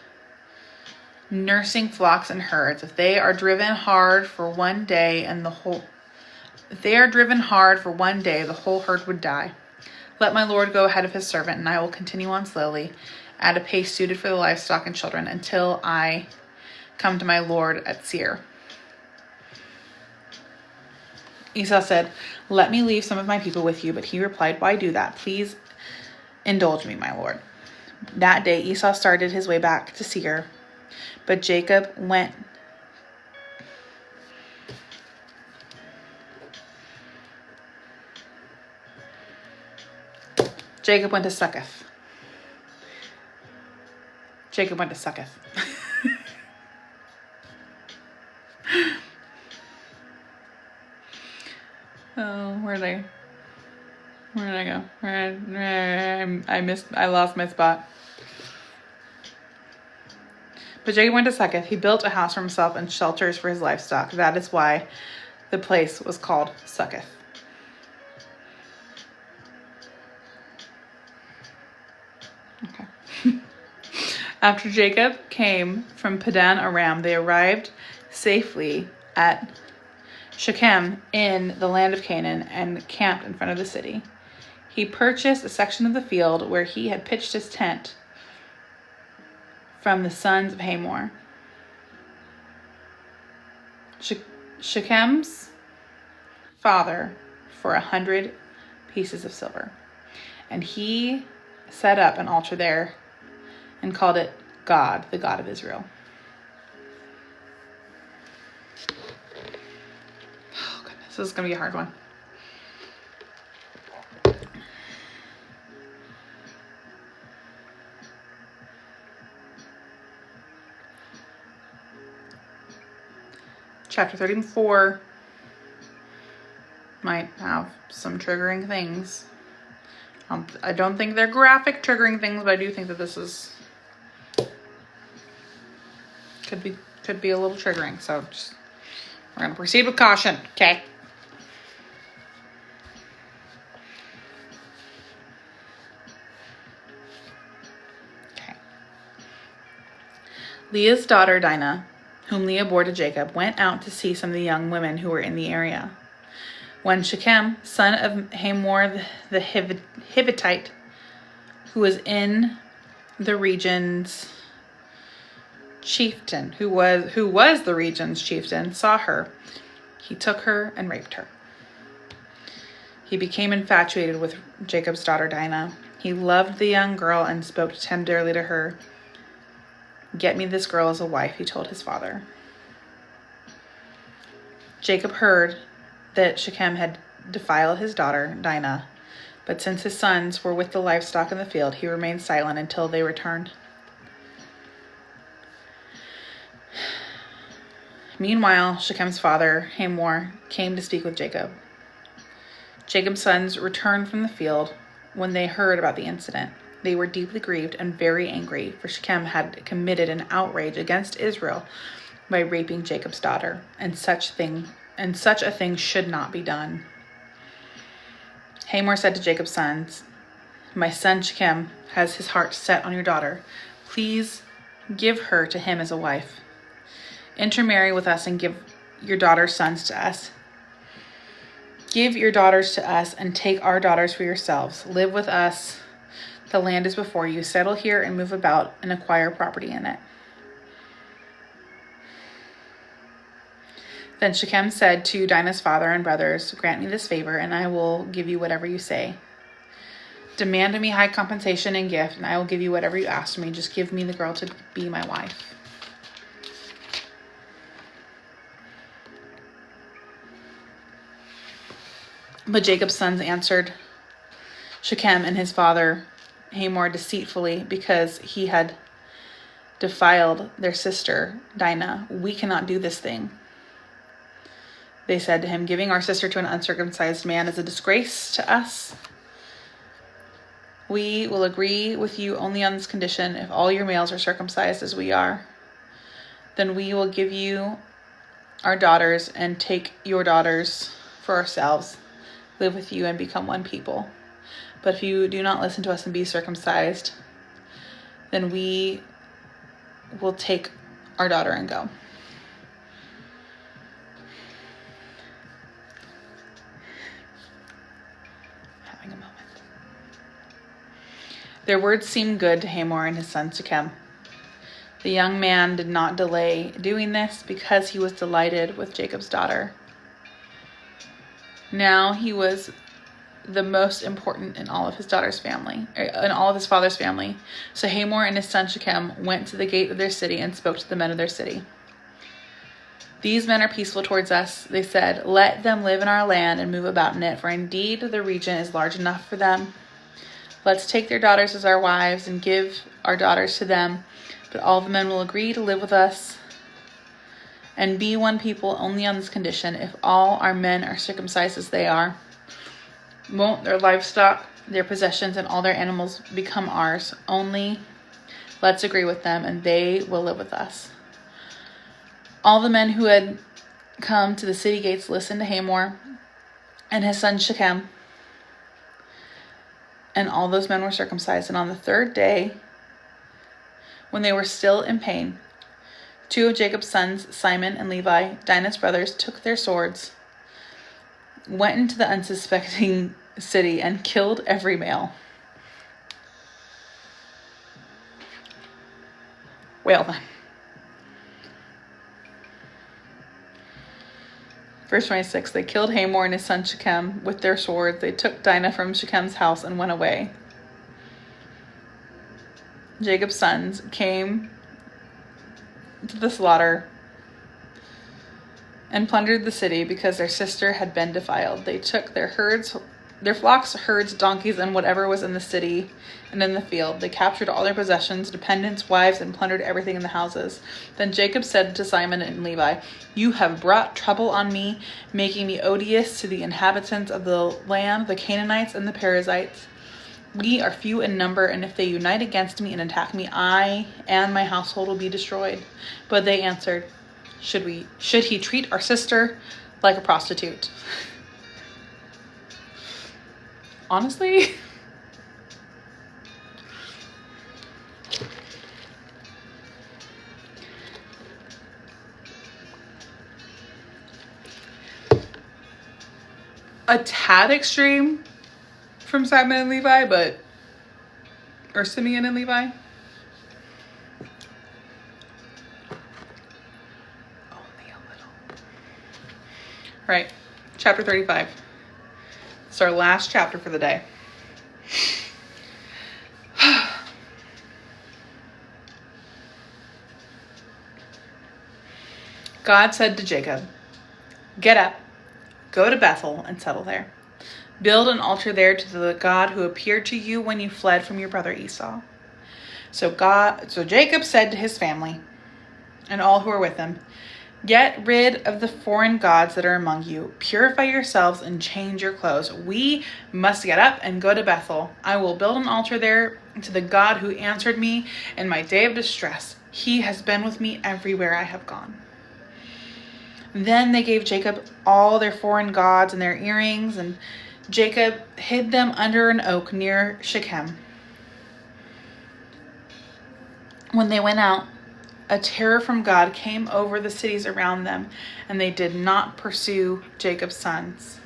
nursing flocks and herds. If they are driven hard for one day, the whole herd would die. Let my Lord go ahead of his servant, and I will continue on slowly, at a pace suited for the livestock and children, until I come to my Lord at Seir." Esau said, "Let me leave some of my people with you." But he replied, "Why do that? Please indulge me, my lord." That day Esau started his way back to Seir, but Jacob went to Succoth. Jacob went to Succoth. Oh, where did I go? I lost my spot. But Jacob went to Succoth. He built a house for himself and shelters for his livestock. That is why the place was called Succoth. Okay. After Jacob came from Padan Aram, they arrived safely at Shechem in the land of Canaan and camped in front of the city. He purchased a section of the field where he had pitched his tent from the sons of Hamor. Shechem's father, for 100 pieces of silver. And he set up an altar there and called it God, the God of Israel. Oh, goodness. This is going to be a hard one. Chapter 34. might have some triggering things. I don't think they're graphic triggering things, but I do think that this is could be a little triggering. So we're gonna proceed with caution, okay? Leah's daughter Dinah, whom Leah bore to Jacob, went out to see some of the young women who were in the area. When Shechem, son of Hamor the Hittite, who was in the region's chieftain, who was the region's chieftain, saw her, he took her and raped her. He became infatuated with Jacob's daughter Dinah. He loved the young girl and spoke tenderly to her. "Get me this girl as a wife," he told his father. Jacob heard that Shechem had defiled his daughter Dinah, but since his sons were with the livestock in the field, he remained silent until they returned. Meanwhile, Shechem's father, Hamor, came to speak with Jacob. Jacob's sons returned from the field when they heard about the incident. They were deeply grieved and very angry, for Shechem had committed an outrage against Israel by raping Jacob's daughter, and such a thing should not be done. Hamor said to Jacob's sons, "My son Shechem has his heart set on your daughter. Please give her to him as a wife. Intermarry with us and give your daughter's sons to us. Give your daughters to us and take our daughters for yourselves. Live with us. The land is before you. Settle here and move about and acquire property in it." Then Shechem said to Dinah's father and brothers, "Grant me this favor, and I will give you whatever you say. Demand of me high compensation and gift, and I will give you whatever you ask me. Just give me the girl to be my wife." But Jacob's sons answered Shechem and his father Hamor deceitfully, because he had defiled their sister Dinah. "We cannot do this thing," they said to him. "Giving our sister to an uncircumcised man is a disgrace to us. We will agree with you only on this condition: if all your males are circumcised as we are, then we will give you our daughters and take your daughters for ourselves, live with you and become one people. But if you do not listen to us and be circumcised, then we will take our daughter and go." Having a moment. Their words seemed good to Hamor and his son Shechem. The young man did not delay doing this because he was delighted with Jacob's daughter. Now he was the most important in all of his father's family. So Hamor and his son Shechem went to the gate of their city and spoke to the men of their city. "These men are peaceful towards us," they said. "Let them live in our land and move about in it, for indeed the region is large enough for them. Let's take their daughters as our wives and give our daughters to them. But all the men will agree to live with us and be one people only on this condition: if all our men are circumcised as they are. Won't their livestock, their possessions, and all their animals become ours? Only let's agree with them, and they will live with us." All the men who had come to the city gates listened to Hamor and his son Shechem, and all those men were circumcised. And on the third day, when they were still in pain, two of Jacob's sons, Simon and Levi, Dinah's brothers, took their swords, went into the unsuspecting city, and killed every male. Well then. Verse 26, they killed Hamor and his son Shechem with their swords. They took Dinah from Shechem's house and went away. Jacob's sons came to the slaughter and plundered the city because their sister had been defiled. They took their herds, herds, donkeys, and whatever was in the city and in the field. They captured all their possessions, dependents, wives, and plundered everything in the houses. Then Jacob said to Simon and Levi, "You have brought trouble on me, making me odious to the inhabitants of the land, the Canaanites and the Perizzites. We are few in number, and if they unite against me and attack me, I and my household will be destroyed." But they answered, Should he treat our sister like a prostitute? Honestly, a tad extreme from Simon and Levi, or Simeon and Levi. Only a little. Right, chapter 35. It's our last chapter for the day. God said to Jacob, "Get up, go to Bethel and settle there. Build an altar there to the God who appeared to you when you fled from your brother Esau." So Jacob said to his family and all who were with him, "Get rid of the foreign gods that are among you. Purify yourselves and change your clothes. We must get up and go to Bethel. I will build an altar there to the God who answered me in my day of distress. He has been with me everywhere I have gone." Then they gave Jacob all their foreign gods and their earrings, and Jacob hid them under an oak near Shechem. When they went out, a terror from God came over the cities around them, and they did not pursue Jacob's sons.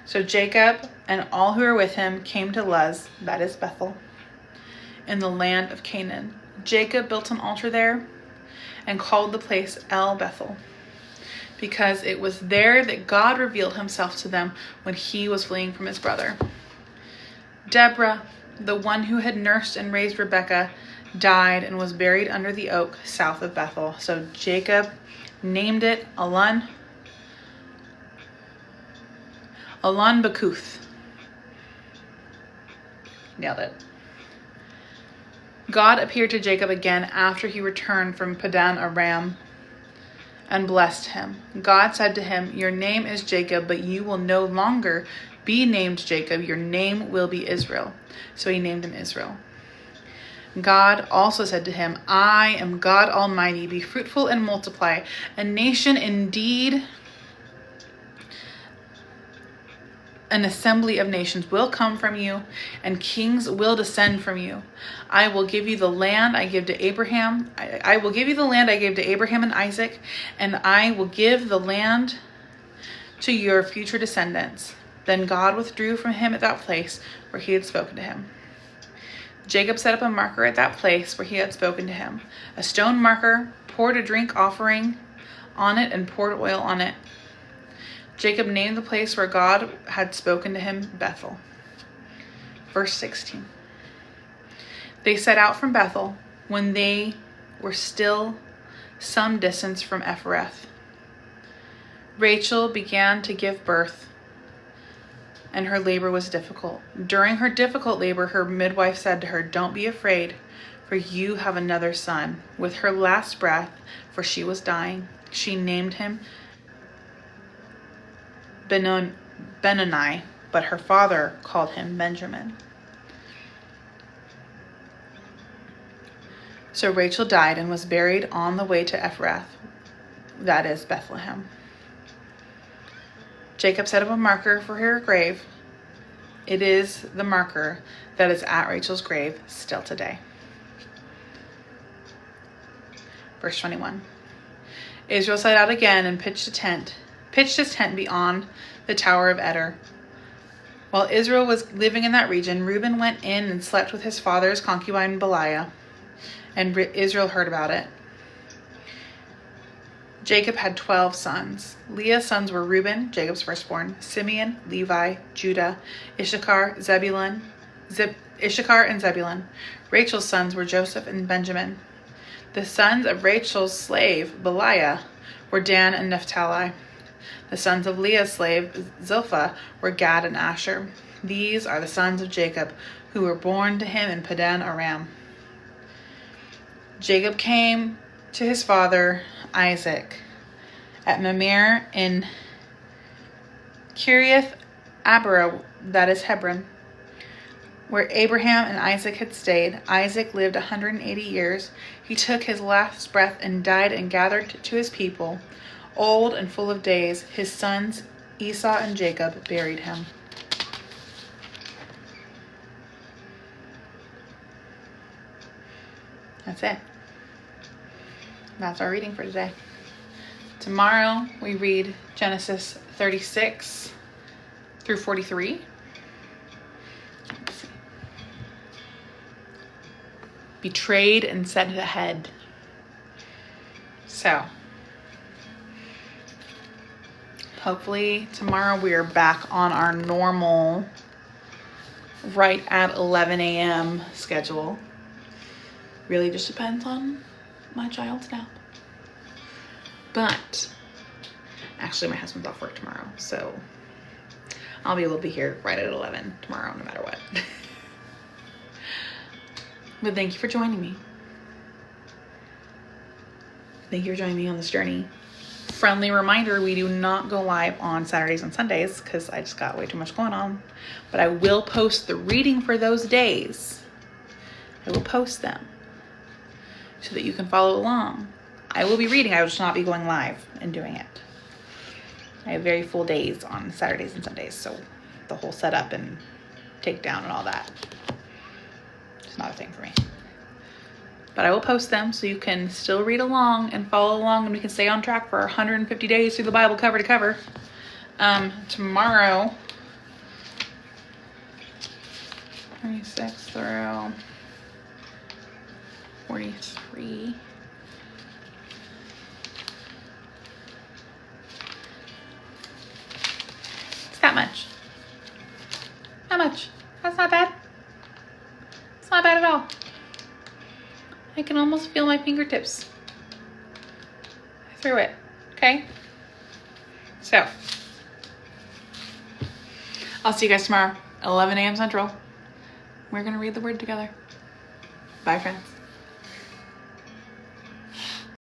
So Jacob and all who were with him came to Luz, that is Bethel, in the land of Canaan. Jacob built an altar there and called the place El Bethel, because it was there that God revealed himself to them when he was fleeing from his brother. Deborah, the one who had nursed and raised Rebekah, died and was buried under the oak south of Bethel. So Jacob named it Alon Bakuth. Nailed it. God appeared to Jacob again after he returned from Padan Aram and blessed him. God said to him, "Your name is Jacob, but you will no longer be named Jacob. Your name will be Israel." So he named him Israel. God also said to him, "I am God Almighty. Be fruitful and multiply. A nation indeed, an assembly of nations will come from you, and kings will descend from you. I will give you the land I give to Abraham. I will give you the land I gave to Abraham and Isaac, and I will give the land to your future descendants." Then God withdrew from him at that place where he had spoken to him. Jacob set up a marker at that place where he had spoken to him, a stone marker, poured a drink offering on it, and poured oil on it. Jacob named the place where God had spoken to him Bethel. Verse 16. They set out from Bethel when they were still some distance from Ephrath. Rachel began to give birth, and her labor was difficult. During her difficult labor, her midwife said to her, "Don't be afraid, for you have another son." With her last breath, for she was dying, she named him Benoni, but her father called him Benjamin. So Rachel died and was buried on the way to Ephrath, that is Bethlehem. Jacob set up a marker for her grave. It is the marker that is at Rachel's grave still today. Verse 21. Israel set out again and pitched his tent beyond the Tower of Eder. While Israel was living in that region, Reuben went in and slept with his father's concubine Beliah, and Israel heard about it. Jacob had 12 sons. Leah's sons were Reuben, Jacob's firstborn, Simeon, Levi, Judah, Issachar, and Zebulun. Rachel's sons were Joseph and Benjamin. The sons of Rachel's slave, Beliah, were Dan and Naphtali. The sons of Leah's slave, Zilpah, were Gad and Asher. These are the sons of Jacob, who were born to him in Padan Aram. Jacob came to his father Isaac at Mamre in Kiriath Arba, that is Hebron, where Abraham and Isaac had stayed. Isaac lived 180 years. He took his last breath and died and gathered to his people. Old and full of days, his sons Esau and Jacob buried him. That's it. That's our reading for today. Tomorrow we read Genesis 36 through 43. Let's see. Betrayed and sent ahead. So, hopefully tomorrow we are back on our normal right at 11 a.m. schedule. Really just depends on my child's nap. But actually my husband's off work tomorrow, so I'll be able to be here right at 11 tomorrow no matter what. But thank you for joining me. Thank you for joining me on this journey. Friendly reminder, we do not go live on Saturdays and Sundays because I just got way too much going on. But I will post the reading for those days. I will post them so that you can follow along. I will be reading, I will just not be going live and doing it. I have very full days on Saturdays and Sundays, so the whole setup and takedown and all that, it's not a thing for me. But I will post them so you can still read along and follow along, and we can stay on track for 150 days through the Bible cover to cover. Tomorrow, 26 through 43. It's that much. How much? That's not bad. It's not bad at all. I can almost feel my fingertips through it. Okay? So, I'll see you guys tomorrow, 11 a.m. Central. We're going to read the word together. Bye, friends.